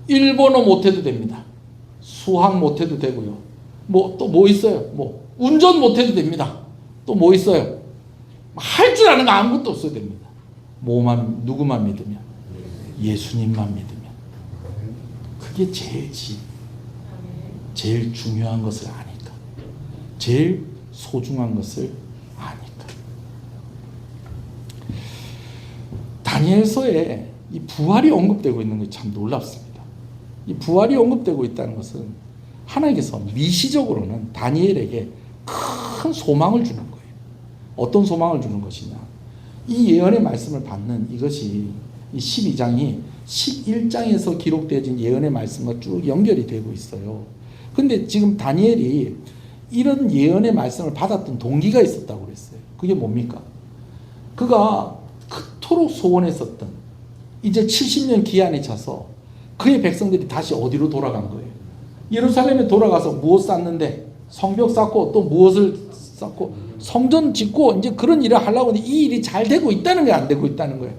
일본어 못해도 됩니다. 수학 못해도 되고요. 또 뭐 있어요? 운전 못해도 됩니다. 또 뭐 있어요? 할 줄 아는 거 아무것도 없어도 됩니다. 누구만 믿으면? 예수님만 믿으면. 그게 제일 중요한 것을 아니까. 제일 소중한 것을 아니까. 다니엘서에 이 부활이 언급되고 있는 것이 참 놀랍습니다. 이 부활이 언급되고 있다는 것은 하나님께서 미시적으로는 다니엘에게 큰 소망을 주는 거예요. 어떤 소망을 주는 것이냐? 이 예언의 말씀을 받는 이것이 이 12장이 11장에서 기록되어진 예언의 말씀과 쭉 연결이 되고 있어요. 근데 지금 다니엘이 이런 예언의 말씀을 받았던 동기가 있었다고 그랬어요. 그게 뭡니까? 그가 그토록 소원했었던, 이제 70년 기한이 차서 그의 백성들이 다시 어디로 돌아간 거예요? 예루살렘에 돌아가서 무엇 쌓는데? 성벽 쌓고 또 무엇을 쌓고 성전 짓고 이제 그런 일을 하려고 하는데 이 일이 잘 되고 있다는 거예요? 안 되고 있다는 거예요?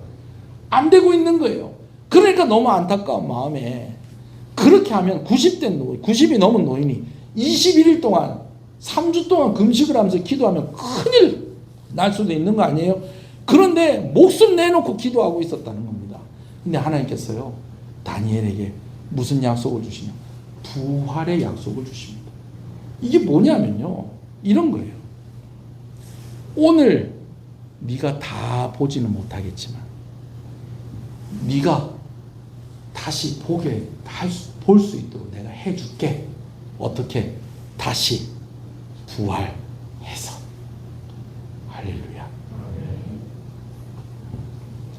안 되고 있는 거예요. 그러니까 너무 안타까운 마음에, 그렇게 하면 90이 넘은 노인이 21일 동안 3주 동안 금식을 하면서 기도하면 큰일 날 수도 있는 거 아니에요? 그런데 목숨 내놓고 기도하고 있었다는 겁니다. 근데 하나님께서요, 다니엘에게 무슨 약속을 주시냐? 부활의 약속을 주십니다. 이게 뭐냐면요, 이런 거예요. 오늘 네가 다 보지는 못하겠지만 네가 다시 볼 수 있도록 내가 해줄게. 어떻게? 다시 부활해서. 할렐루야.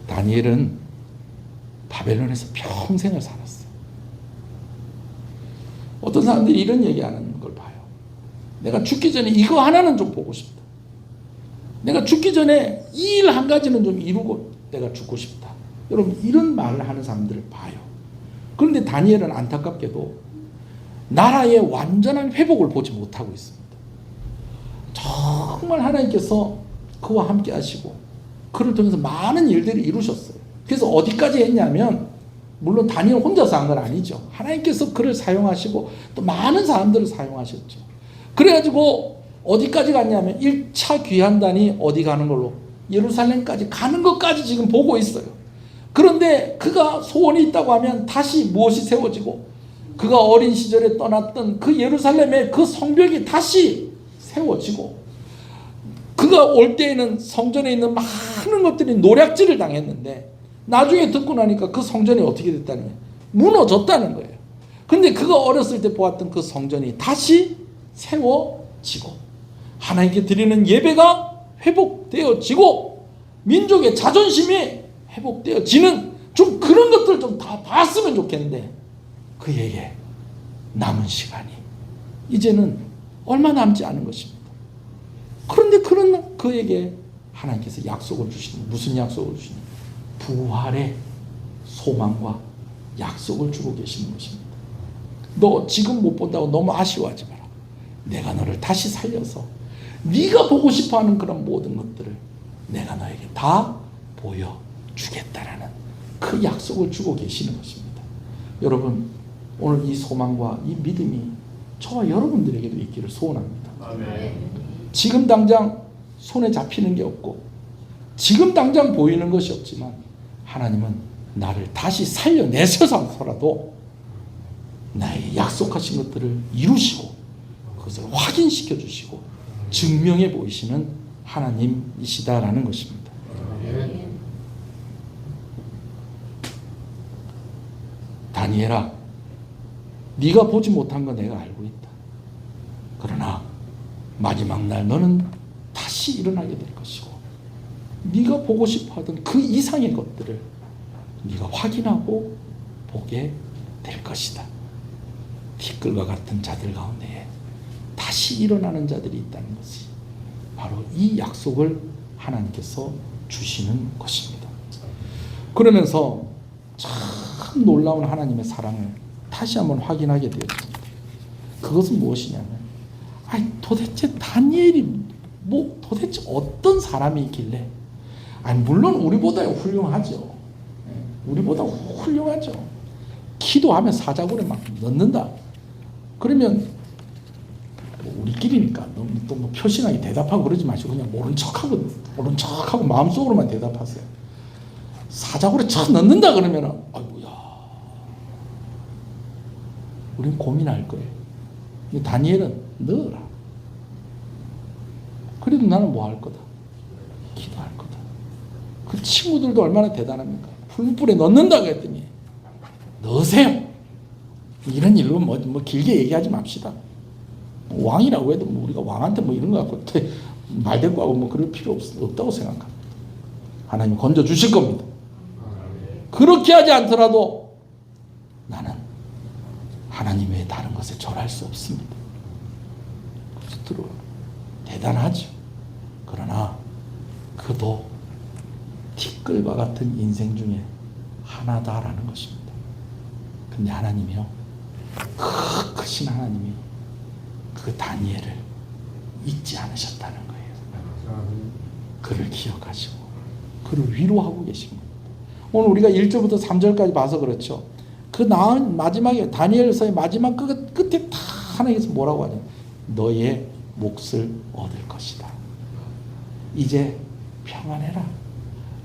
다니엘은 바벨론에서 평생을 살았어요. 어떤 사람들이 이런 얘기하는 걸 봐요. 내가 죽기 전에 이거 하나는 좀 보고 싶다. 내가 죽기 전에 이 일 한 가지는 좀 이루고 내가 죽고 싶다. 여러분, 이런 말을 하는 사람들을 봐요. 그런데 다니엘은 안타깝게도 나라의 완전한 회복을 보지 못하고 있습니다. 정말 하나님께서 그와 함께 하시고 그를 통해서 많은 일들을 이루셨어요. 그래서 어디까지 했냐면, 물론 다니엘 혼자서 한 건 아니죠. 하나님께서 그를 사용하시고 또 많은 사람들을 사용하셨죠. 그래가지고 어디까지 갔냐면 1차 귀환단이 어디 가는 걸로? 예루살렘까지 가는 것까지 지금 보고 있어요. 그런데 그가 소원이 있다고 하면 다시 무엇이 세워지고, 그가 어린 시절에 떠났던 그 예루살렘의 그 성벽이 다시 세워지고, 그가 올 때에는 성전에 있는 많은 것들이 노략질을 당했는데 나중에 듣고 나니까 그 성전이 어떻게 됐다는 거예요? 무너졌다는 거예요. 근데 그가 어렸을 때 보았던 그 성전이 다시 세워지고, 하나님께 드리는 예배가 회복되어지고, 민족의 자존심이 회복되어지는 좀 그런 것들 좀 다 봤으면 좋겠는데, 그에게 남은 시간이 이제는 얼마 남지 않은 것입니다. 그런데 그런 그에게 하나님께서 약속을 주시는, 무슨 약속을 주시는? 부활의 소망과 약속을 주고 계시는 것입니다. 너 지금 못 본다고 너무 아쉬워하지 마라. 내가 너를 다시 살려서 네가 보고 싶어하는 그런 모든 것들을 내가 너에게 다 보여주겠다라는 그 약속을 주고 계시는 것입니다. 여러분, 오늘 이 소망과 이 믿음이 저와 여러분들에게도 있기를 소원합니다. 아멘. 지금 당장 손에 잡히는 게 없고 지금 당장 보이는 것이 없지만 하나님은 나를 다시 살려내셔서라도 나에게 약속하신 것들을 이루시고 그것을 확인시켜 주시고 증명해 보이시는 하나님이시다라는 것입니다. 다니엘아, 네가 보지 못한 거 내가 알고 있다. 그러나 마지막 날 너는 다시 일어나게 될 것이고 네가 보고 싶어하던 그 이상의 것들을 네가 확인하고 보게 될 것이다. 티끌과 같은 자들 가운데에 다시 일어나는 자들이 있다는 것이 바로 이 약속을 하나님께서 주시는 것입니다. 그러면서 참 놀라운 하나님의 사랑을 다시 한번 확인하게 되었습니다. 그것은 무엇이냐면, 아니 도대체 다니엘이 뭐 도대체 어떤 사람이 있길래, 아니 물론 우리보다 훌륭하죠. 우리보다 훌륭하죠. 기도하면 사자굴에 막 넣는다. 그러면 뭐 우리끼리니까 너무 또 뭐 표신하게 대답하고 그러지 마시고 그냥 모른 척하고 마음속으로만 대답하세요. 사자굴에 쳐 넣는다 그러면은 아이고야, 우린 고민할 거예요. 다니엘은 넣어라. 그래도 나는 뭐 할 거다? 기도할 거다. 그 친구들도 얼마나 대단합니까? 풀불에 넣는다 그랬더니 넣으세요. 이런 일로 뭐 길게 얘기하지 맙시다. 왕이라고 해도 뭐 우리가 왕한테 뭐 이런 거 갖고 말대꾸 하고 뭐 그럴 필요 없다고 생각합니다. 하나님 건져 주실 겁니다. 그렇게 하지 않더라도 나는 하나님 외에 다른 것에 절할 수 없습니다. 그래서 들어요. 대단하죠. 그러나 그도 티끌과 같은 인생 중에 하나다라는 것입니다. 근데 하나님이요, 크신 하나님이 그 다니엘을 잊지 않으셨다는 거예요. 그를 기억하시고 그를 위로하고 계신 겁니다. 오늘 우리가 1절부터 3절까지 봐서 그렇죠. 그 나은 마지막에 다니엘서의 마지막 끝에 다 하나님께서 뭐라고 하냐, 너의 몫을 얻을 것이다. 이제 평안해라.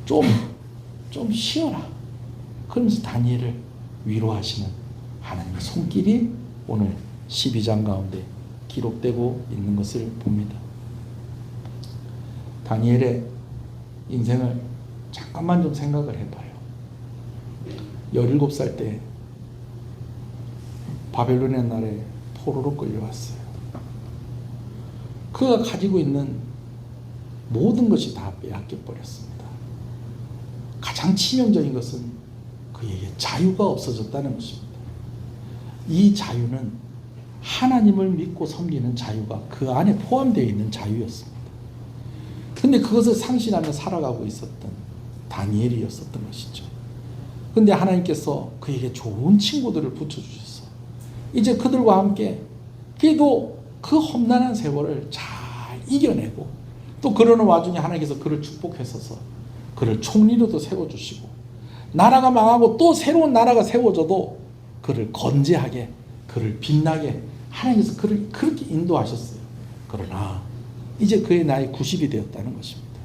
좀 쉬어라. 그러면서 다니엘을 위로하시는 하나님의 손길이 오늘 12장 가운데 기록되고 있는 것을 봅니다. 다니엘의 인생을 잠깐만 좀 생각을 해봐요. 17살 때 바벨론의 날에 포로로 끌려왔어요. 그가 가지고 있는 모든 것이 다 빼앗겨 버렸습니다. 가장 치명적인 것은 그에게 자유가 없어졌다는 것입니다. 이 자유는 하나님을 믿고 섬기는 자유가 그 안에 포함되어 있는 자유였습니다. 근데 그것을 상실하며 살아가고 있었던 다니엘이었었던 것이죠. 근데 하나님께서 그에게 좋은 친구들을 붙여주셔서 이제 그들과 함께 그래도 그 험난한 세월을 잘 이겨내고, 또 그러는 와중에 하나님께서 그를 축복하셔서 그를 총리로도 세워주시고, 나라가 망하고 또 새로운 나라가 세워져도 그를 건재하게, 그를 빛나게 하나님께서 그를 그렇게 인도하셨어요. 그러나 이제 그의 나이 90이 되었다는 것입니다.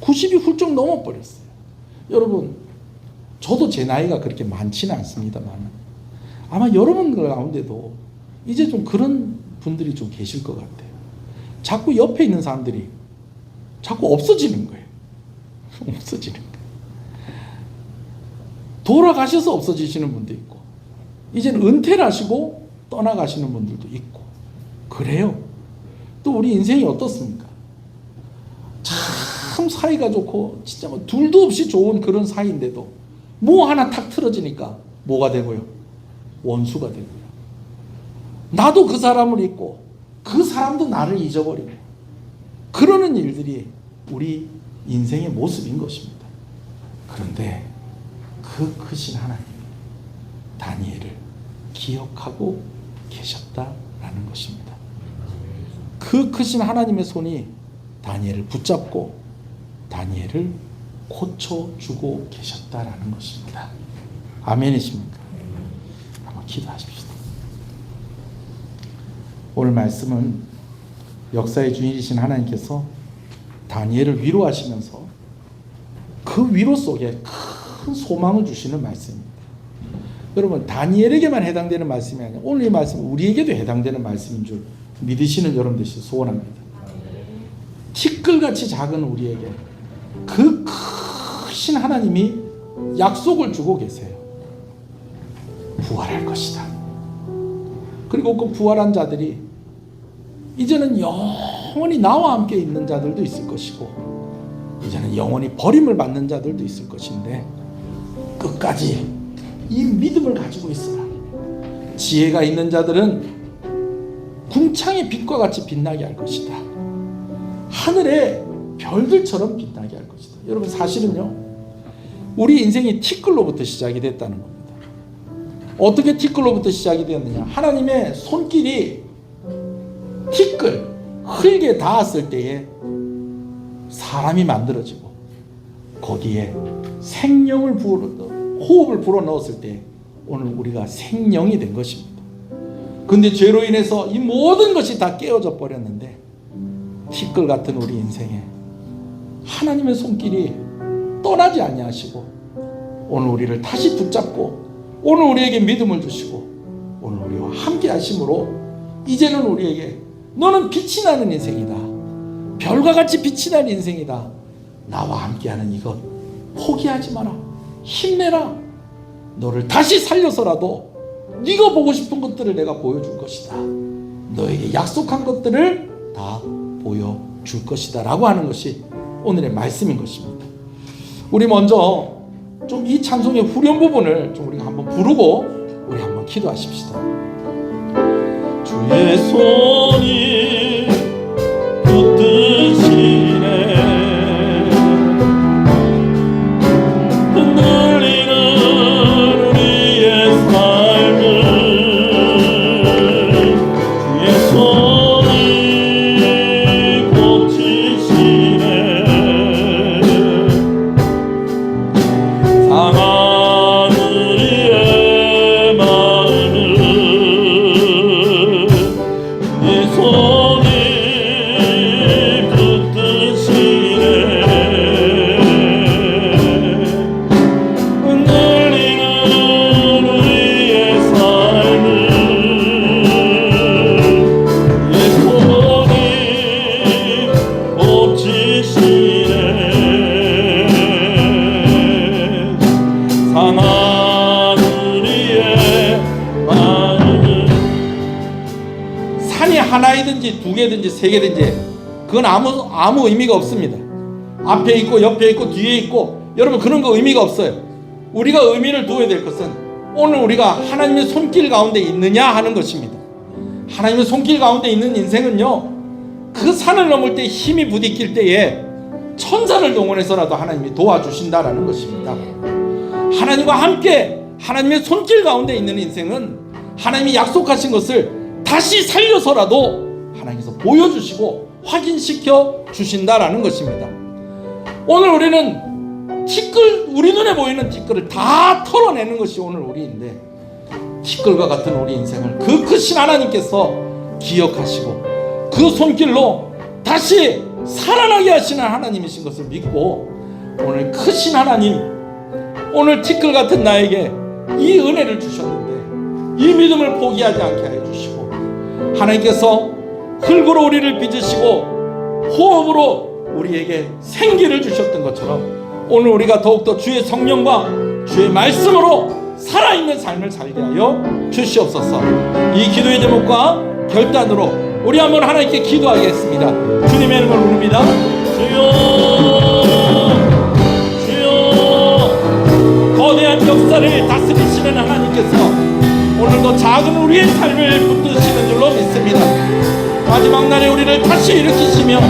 90이 훌쩍 넘어버렸어요. 여러분, 저도 제 나이가 그렇게 많지는 않습니다만 아마 여러분들 가운데도 이제 좀 그런 분들이 좀 계실 것 같아요. 자꾸 옆에 있는 사람들이 자꾸 없어지는 거예요. 없어지는 거예요. 돌아가셔서 없어지시는 분도 있고, 이제는 은퇴를 하시고 떠나가시는 분들도 있고 그래요. 또 우리 인생이 어떻습니까? 참 사이가 좋고 진짜 뭐 둘도 없이 좋은 그런 사이인데도 뭐 하나 탁 틀어지니까 뭐가 되고요? 원수가 되고요. 나도 그 사람을 잊고 그 사람도 나를 잊어버리고 그러는 일들이 우리 인생의 모습인 것입니다. 그런데 그 크신 하나님이 다니엘을 기억하고 계셨다라는 것입니다. 그 크신 하나님의 손이 다니엘을 붙잡고 다니엘을 고쳐주고 계셨다라는 것입니다. 아멘이십니까? 한번 기도하십시다. 오늘 말씀은 역사의 주인이신 하나님께서 다니엘을 위로하시면서 그 위로 속에 큰 소망을 주시는 말씀입니다. 여러분, 다니엘에게만 해당되는 말씀이 아니라 오늘 이 말씀은 우리에게도 해당되는 말씀인 줄 믿으시는 여러분들이 소원합니다. 티끌같이 작은 우리에게 그 크신 하나님이 약속을 주고 계세요. 부활할 것이다. 그리고 그 부활한 자들이 이제는 영원히 나와 함께 있는 자들도 있을 것이고, 이제는 영원히 버림을 받는 자들도 있을 것인데, 끝까지 이 믿음을 가지고 있어라. 지혜가 있는 자들은 궁창의 빛과 같이 빛나게 할 것이다. 하늘의 별들처럼 빛나게 할 것이다. 여러분, 사실은요, 우리 인생이 티끌로부터 시작이 됐다는 겁니다. 어떻게 티끌로부터 시작이 되었느냐? 하나님의 손길이 티끌, 흙에 닿았을 때에 사람이 만들어지고 거기에 생명을 호흡을 불어넣었을 때 오늘 우리가 생명이 된 것입니다. 그런데 죄로 인해서 이 모든 것이 다 깨어져 버렸는데, 티끌 같은 우리 인생에 하나님의 손길이 떠나지 아니하시고 오늘 우리를 다시 붙잡고 오늘 우리에게 믿음을 주시고 오늘 우리와 함께 하심으로 이제는 우리에게 너는 빛이 나는 인생이다. 별과 같이 빛이 나는 인생이다. 나와 함께하는 이것 포기하지 마라. 힘내라. 너를 다시 살려서라도 네가 보고 싶은 것들을 내가 보여줄 것이다. 너에게 약속한 것들을 다 보여줄 것이다 라고 하는 것이 오늘의 말씀인 것입니다. 우리 먼저 좀 이 찬송의 후렴 부분을 좀 우리가 한번 부르고 우리 한번 기도하십시다. 주의 손이 붙드시네 흔들리는 우리의 삶을 주의 손이 고치시네 상한 우리의 마음을 주의 손이 붙드시네 흔들리는 우리의 삶을 주의 손이 고치시네 상한 우리의 마음을. 산이 하나이든지 두 개든지 세 개든지 그건 아무 의미가 없습니다. 앞에 있고 옆에 있고 뒤에 있고 여러분 그런 거 의미가 없어요. 우리가 의미를 두어야 될 것은 오늘 우리가 하나님의 손길 가운데 있느냐 하는 것입니다. 하나님의 손길 가운데 있는 인생은요, 그 산을 넘을 때 힘이 부딪힐 때에 천사를 동원해서라도 하나님이 도와주신다라는 것입니다. 하나님과 함께 하나님의 손길 가운데 있는 인생은 하나님이 약속하신 것을 다시 살려서라도 하나님께서 보여주시고 확인시켜 주신다라는 것입니다. 오늘 우리는 티끌, 우리 눈에 보이는 티끌을 다 털어내는 것이 오늘 우리인데, 티끌과 같은 우리 인생을 그 크신 하나님께서 기억하시고 그 손길로 다시 살아나게 하시는 하나님이신 것을 믿고 오늘 크신 하나님, 오늘 티끌 같은 나에게 이 은혜를 주셨는데 이 믿음을 포기하지 않게 하여 주시고, 하나님께서 흙으로 우리를 빚으시고 호흡으로 우리에게 생기를 주셨던 것처럼 오늘 우리가 더욱더 주의 성령과 주의 말씀으로 살아있는 삶을 살게 하여 주시옵소서. 이 기도의 제목과 결단으로 우리 한번 하나님께 기도하겠습니다. 주님의 이름을 부릅니다. 주여, 주여. 거대한 역사를 다스리시는 하나님께서 오늘도 작은 우리의 삶을 붙드시는 줄로 믿습니다. 마지막 날에 우리를 다시 일으키시며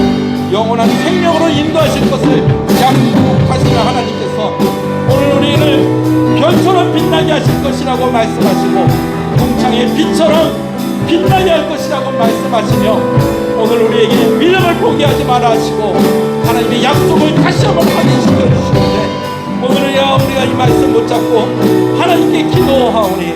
영원한 생명으로 인도하실 것을 약속하시는 하나님께서 오늘 우리를 별처럼 빛나게 하실 것이라고 말씀하시고 동창의 빛처럼 빛나게 할 것이라고 말씀하시며 오늘 우리에게 믿음을 포기하지 마라 하시고 하나님의 약속을 다시 한번 확인시켜 주시는데, 오늘이야 우리가 이 말씀 붙잡고 하나님께 기도하오니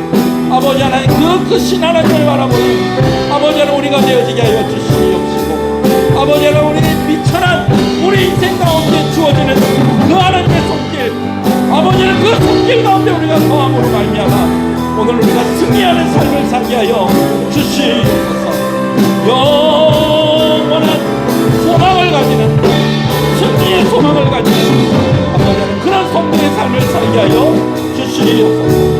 아버지 하나님, 그 크신 하나님을 바라보니 아버지 하나님 우리가 되어지게 하여 주시옵시고, 아버지 하나님 우리는 미천한 우리 인생 가운데 주어지는 그 하나님의 손길, 아버지 하나님 그 손길 가운데 우리가 거함으로 말미암아 오늘 우리가 승리하는 삶을 살게 하여 주시옵소서. 영원한 소망을 가지는, 승리의 소망을 가지는 아버지 하나님 그런 성도의 삶을 살게 하여 주시옵소서.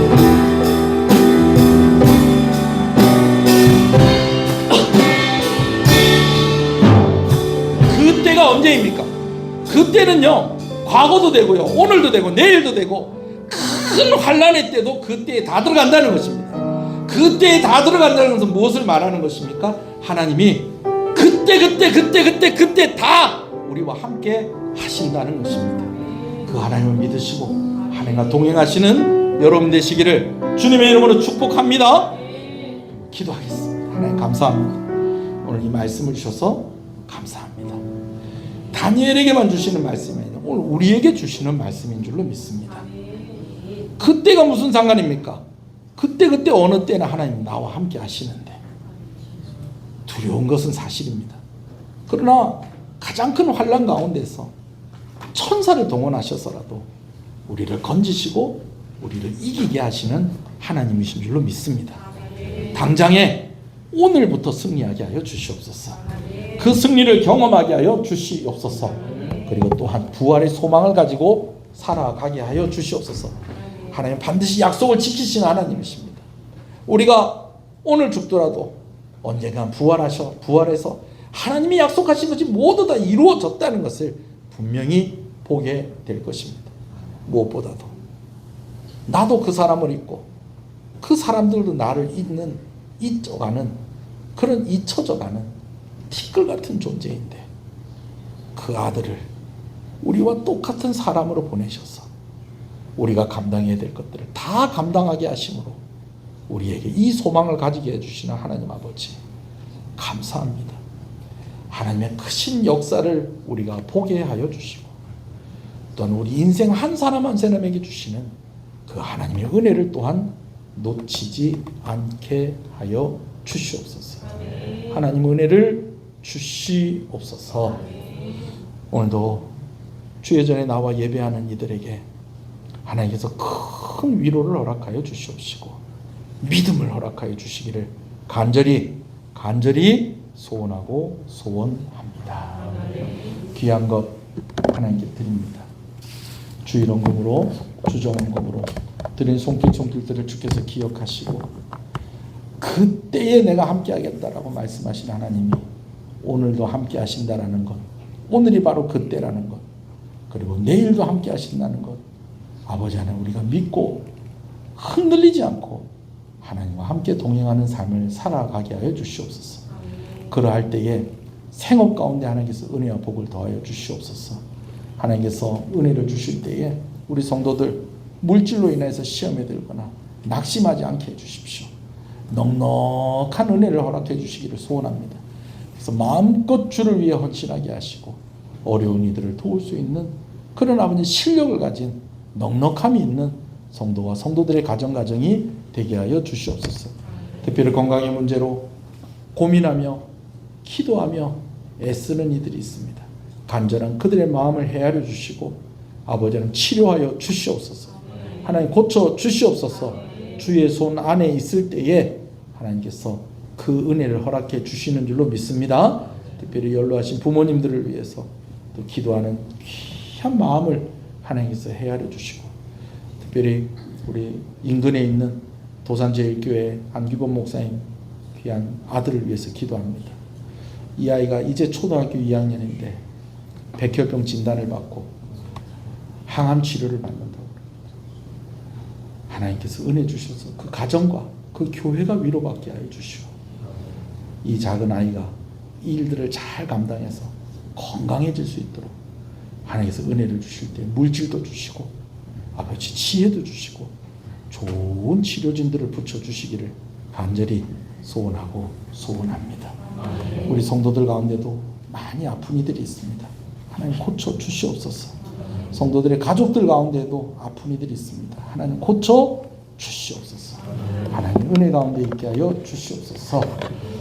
그때가 언제입니까? 그때는요, 과거도 되고요, 오늘도 되고 내일도 되고 큰 환난의 때도 그때에 다 들어간다는 것입니다. 그때에 다 들어간다는 것은 무엇을 말하는 것입니까? 하나님이 그때 다 우리와 함께 하신다는 것입니다. 그 하나님을 믿으시고 하나님과 동행하시는 여러분 되시기를 주님의 이름으로 축복합니다. 기도하겠습니다. 하나님 감사합니다. 오늘 이 말씀을 주셔서 감사합니다. 다니엘에게만 주시는 말씀이 아니라 오늘 우리에게 주시는 말씀인 줄로 믿습니다. 그때가 무슨 상관입니까? 그때 어느 때나 하나님 나와 함께 하시는데 두려운 것은 사실입니다. 그러나 가장 큰 환난 가운데서 천사를 동원하셔서라도 우리를 건지시고 우리를 이기게 하시는 하나님이신 줄로 믿습니다. 당장에 오늘부터 승리하게 하여 주시옵소서. 그 승리를 경험하게 하여 주시옵소서. 그리고 또한 부활의 소망을 가지고 살아가게 하여 주시옵소서. 하나님 반드시 약속을 지키시는 하나님이십니다. 우리가 오늘 죽더라도 언젠가 부활해서 하나님이 약속하신 것이 모두 다 이루어졌다는 것을 분명히 보게 될 것입니다. 무엇보다도 나도 그 사람을 잊고 그 사람들도 나를 잊어가는 그런 잊혀져가는 티끌 같은 존재인데 그 아들을 우리와 똑같은 사람으로 보내셔서 우리가 감당해야 될 것들을 다 감당하게 하심으로 우리에게 이 소망을 가지게 해주시는 하나님 아버지 감사합니다. 하나님의 크신 역사를 우리가 보게 하여 주시고 또한 우리 인생 한 사람 한 사람에게 주시는 그 하나님의 은혜를 또한 놓치지 않게 하여 주시옵소서. 하나님 은혜를 주시옵소서. 오늘도 주의 전에 나와 예배하는 이들에게 하나님께서 큰 위로를 허락하여 주시옵시고 믿음을 허락하여 주시기를 간절히 소원하고 소원합니다. 귀한 것 하나님께 드립니다. 주일원금으로 주정원금으로 드린 손길들을 주께서 기억하시고 그때에 내가 함께 하겠다라고 말씀하신 하나님이 오늘도 함께 하신다라는 것, 오늘이 바로 그때라는 것, 그리고 내일도 함께 하신다는 것, 아버지 하나님 우리가 믿고 흔들리지 않고 하나님과 함께 동행하는 삶을 살아가게 하여 주시옵소서. 그러할 때에 생업 가운데 하나님께서 은혜와 복을 더하여 주시옵소서. 하나님께서 은혜를 주실 때에 우리 성도들 물질로 인해서 시험에 들거나 낙심하지 않게 해주십시오. 넉넉한 은혜를 허락해 주시기를 소원합니다. 그래서 마음껏 주를 위해 헌신하게 하시고 어려운 이들을 도울 수 있는 그런 아버지 실력을 가진 넉넉함이 있는 성도와 성도들의 가정이 되게 하여 주시옵소서. 특별히 건강의 문제로 고민하며 기도하며 애쓰는 이들이 있습니다. 간절한 그들의 마음을 헤아려 주시고 아버지 하나님 치료하여 주시옵소서. 하나님 고쳐 주시옵소서. 주의 손 안에 있을 때에 하나님께서 그 은혜를 허락해 주시는 줄로 믿습니다. 특별히 연로하신 부모님들을 위해서 또 기도하는 귀한 마음을 하나님께서 헤아려 주시고, 특별히 우리 인근에 있는 도산제일교회 안규범 목사님 귀한 아들을 위해서 기도합니다. 이 아이가 이제 초등학교 2학년인데 백혈병 진단을 받고 항암 치료를 받는다고 하나님께서 은혜 주셔서 그 가정과 그 교회가 위로받게 하여 주시고, 이 작은 아이가 이 일들을 잘 감당해서 건강해질 수 있도록 하나님께서 은혜를 주실 때 물질도 주시고 아버지 지혜도 주시고 좋은 치료진들을 붙여주시기를 간절히 소원하고 소원합니다. 우리 성도들 가운데도 많이 아픈 이들이 있습니다. 하나님 고쳐 주시옵소서. 성도들의 가족들 가운데도 아픈 이들이 있습니다. 하나님 고쳐 주시옵소서. 하나님 은혜 가운데 있게 하여 주시옵소서.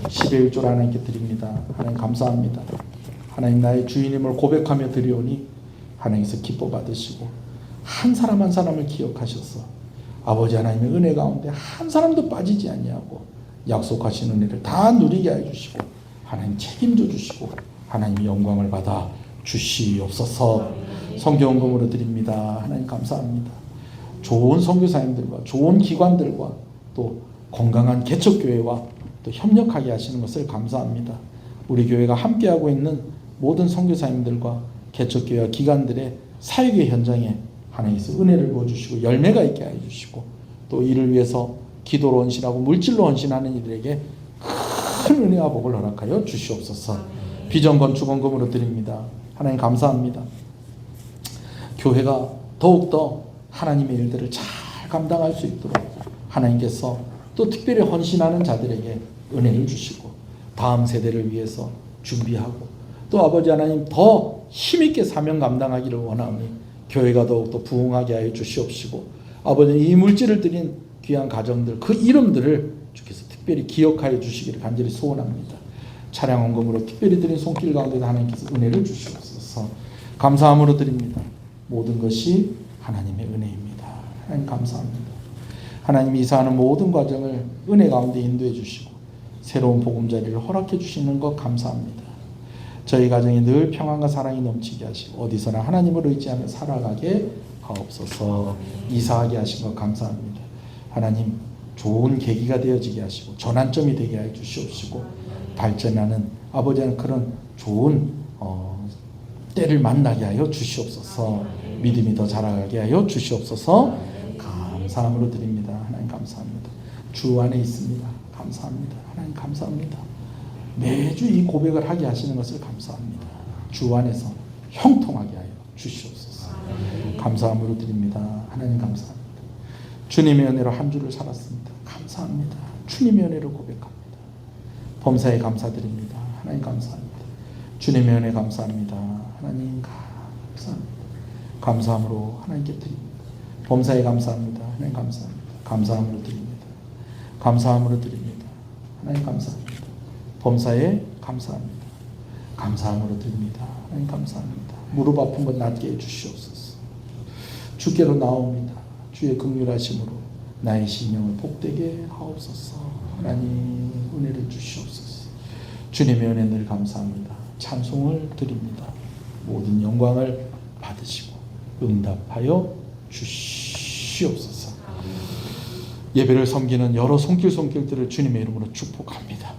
10의 1조를 하나님께 드립니다. 하나님 감사합니다. 하나님 나의 주인임을 고백하며 드리오니 하나님께서 기뻐 받으시고 한 사람 한 사람을 기억하셔서 아버지 하나님의 은혜 가운데 한 사람도 빠지지 아니하고 약속하신 은혜를 다 누리게 해 주시고 하나님 책임져 주시고 하나님 영광을 받아 주시옵소서. 성경금으로 드립니다. 하나님 감사합니다. 좋은 선교사님들과 좋은 기관들과 또 건강한 개척교회와 또 협력하게 하시는 것을 감사합니다. 우리 교회가 함께하고 있는 모든 선교사님들과 개척교회와 기관들의 사역의 현장에 하나님께서 은혜를 부어주시고 열매가 있게 해주시고 또 이를 위해서 기도로 헌신하고 물질로 헌신하는 이들에게 큰 은혜와 복을 허락하여 주시옵소서. 비전건축원금으로 드립니다. 하나님 감사합니다. 교회가 더욱더 하나님의 일들을 잘 감당할 수 있도록 하나님께서 또 특별히 헌신하는 자들에게 은혜를 주시고 다음 세대를 위해서 준비하고 또 아버지 하나님 더 힘있게 사명 감당하기를 원하오니 교회가 더욱더 부흥하게 하여 주시옵시고 아버지 이 물질을 드린 귀한 가정들 그 이름들을 주께서 특별히 기억하여 주시기를 간절히 소원합니다. 차량 헌금으로 특별히 드린 손길 가운데 하나님께서 은혜를 주시옵소서. 감사함으로 드립니다. 모든 것이 하나님의 은혜입니다. 하나님 감사합니다. 하나님 이사하는 모든 과정을 은혜 가운데 인도해 주시고 새로운 보금자리를 허락해 주시는 것 감사합니다. 저희 가정에 늘 평안과 사랑이 넘치게 하시고 어디서나 하나님을 의지하며 살아가게 하옵소서. 이사하게 하신 것 감사합니다. 하나님 좋은 계기가 되어지게 하시고 전환점이 되게 해 주시옵시고 발전하는 아버지는 그런 좋은 때를 만나게 하여 주시옵소서. 믿음이 더 자라가게 하여 주시옵소서. 감사함으로 드립니다. 하나님 감사합니다. 주 안에 있습니다. 감사합니다. 하나님 감사합니다. 매주 이 고백을 하게 하시는 것을 감사합니다. 주 안에서 형통하게 하여 주시옵소서. 감사함으로 드립니다. 하나님 감사합니다. 주님의 은혜로 한 주를 살았습니다. 감사합니다. 주님의 은혜로 고백합니다. 범사에 감사드립니다. 하나님 감사합니다. 주님의 은혜 감사합니다. 하나님 감사합니다. 감사함으로 하나님께 드립니다. 범사에 감사합니다. 하나님 감사합니다. 감사함으로 드립니다. 감사함으로 드립니다. 하나님 감사합니다. 범사에 감사합니다. 감사함으로 드립니다. 하나님 감사합니다. 무릎 아픈 것 낫게 해주시옵소서. 주께로 나옵니다. 주의 긍휼하심으로 나의 심령을 복되게 하옵소서. 하나님 은혜를 주시옵소서. 주님의 은혜 늘 감사합니다. 찬송을 드립니다. 모든 영광을 받으시고 응답하여 주시옵소서. 예배를 섬기는 여러 손길들을 주님의 이름으로 축복합니다.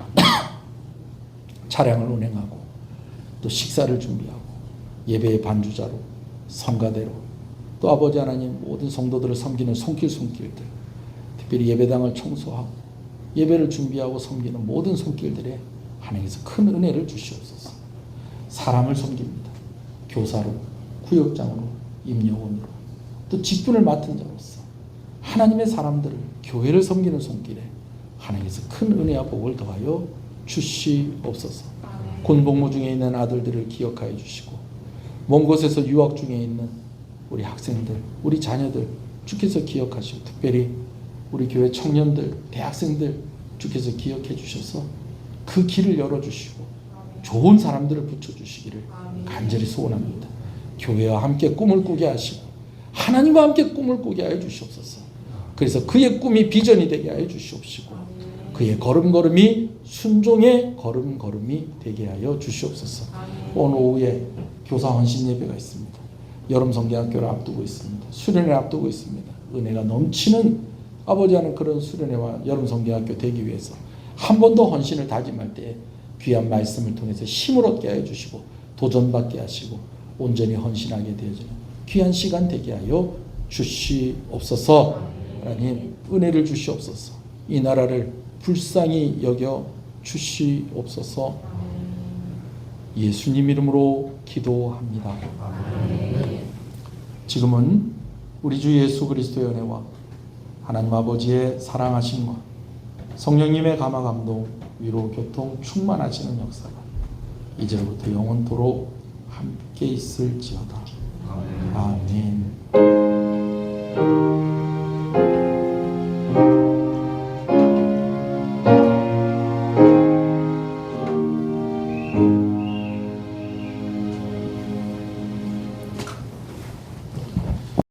차량을 운행하고 또 식사를 준비하고 예배의 반주자로 성가대로 또 아버지 하나님 모든 성도들을 섬기는 손길들 특별히 예배당을 청소하고 예배를 준비하고 섬기는 모든 손길들에 하나님께서 큰 은혜를 주시옵소서. 사람을 섬깁니다. 교사로 구역장으로 임요원으로 또 직분을 맡은 자로서 하나님의 사람들을 교회를 섬기는 손길에 하나님께서 큰 은혜와 복을 더하여 주시옵소서. 군복무 중에 있는 아들들을 기억하여 주시고 먼 곳에서 유학 중에 있는 우리 학생들, 우리 자녀들 주께서 기억하시고 특별히 우리 교회 청년들, 대학생들 주께서 기억해 주셔서 그 길을 열어주시고 좋은 사람들을 붙여주시기를 간절히 소원합니다. 교회와 함께 꿈을 꾸게 하시고 하나님과 함께 꿈을 꾸게 하여 주시옵소서. 그래서 그의 꿈이 비전이 되게 하여 주시옵시고 그의 걸음걸음이 순종의 걸음걸음이 되게 하여 주시옵소서. 오늘 오후에 교사 헌신 예배가 있습니다. 여름 성경학교를 앞두고 있습니다. 수련회 앞두고 있습니다. 은혜가 넘치는 아버지 하는 그런 수련회와 여름 성경학교 되기 위해서 한 번 더 헌신을 다짐할 때 귀한 말씀을 통해서 힘을 얻게 하여 주시고 도전받게 하시고 온전히 헌신하게 되어지는 귀한 시간 되게 하여 주시옵소서. 하나님 은혜를 주시옵소서. 이 나라를 불쌍히 여겨 주시옵소서. 예수님 이름으로 기도합니다. 지금은 우리 주 예수 그리스도의 은혜와 하나님 아버지의 사랑하심과 성령님의 감화 감동 위로 교통 충만하시는 역사가 이제부터 영원토록 함께 있을지어다. 아멘.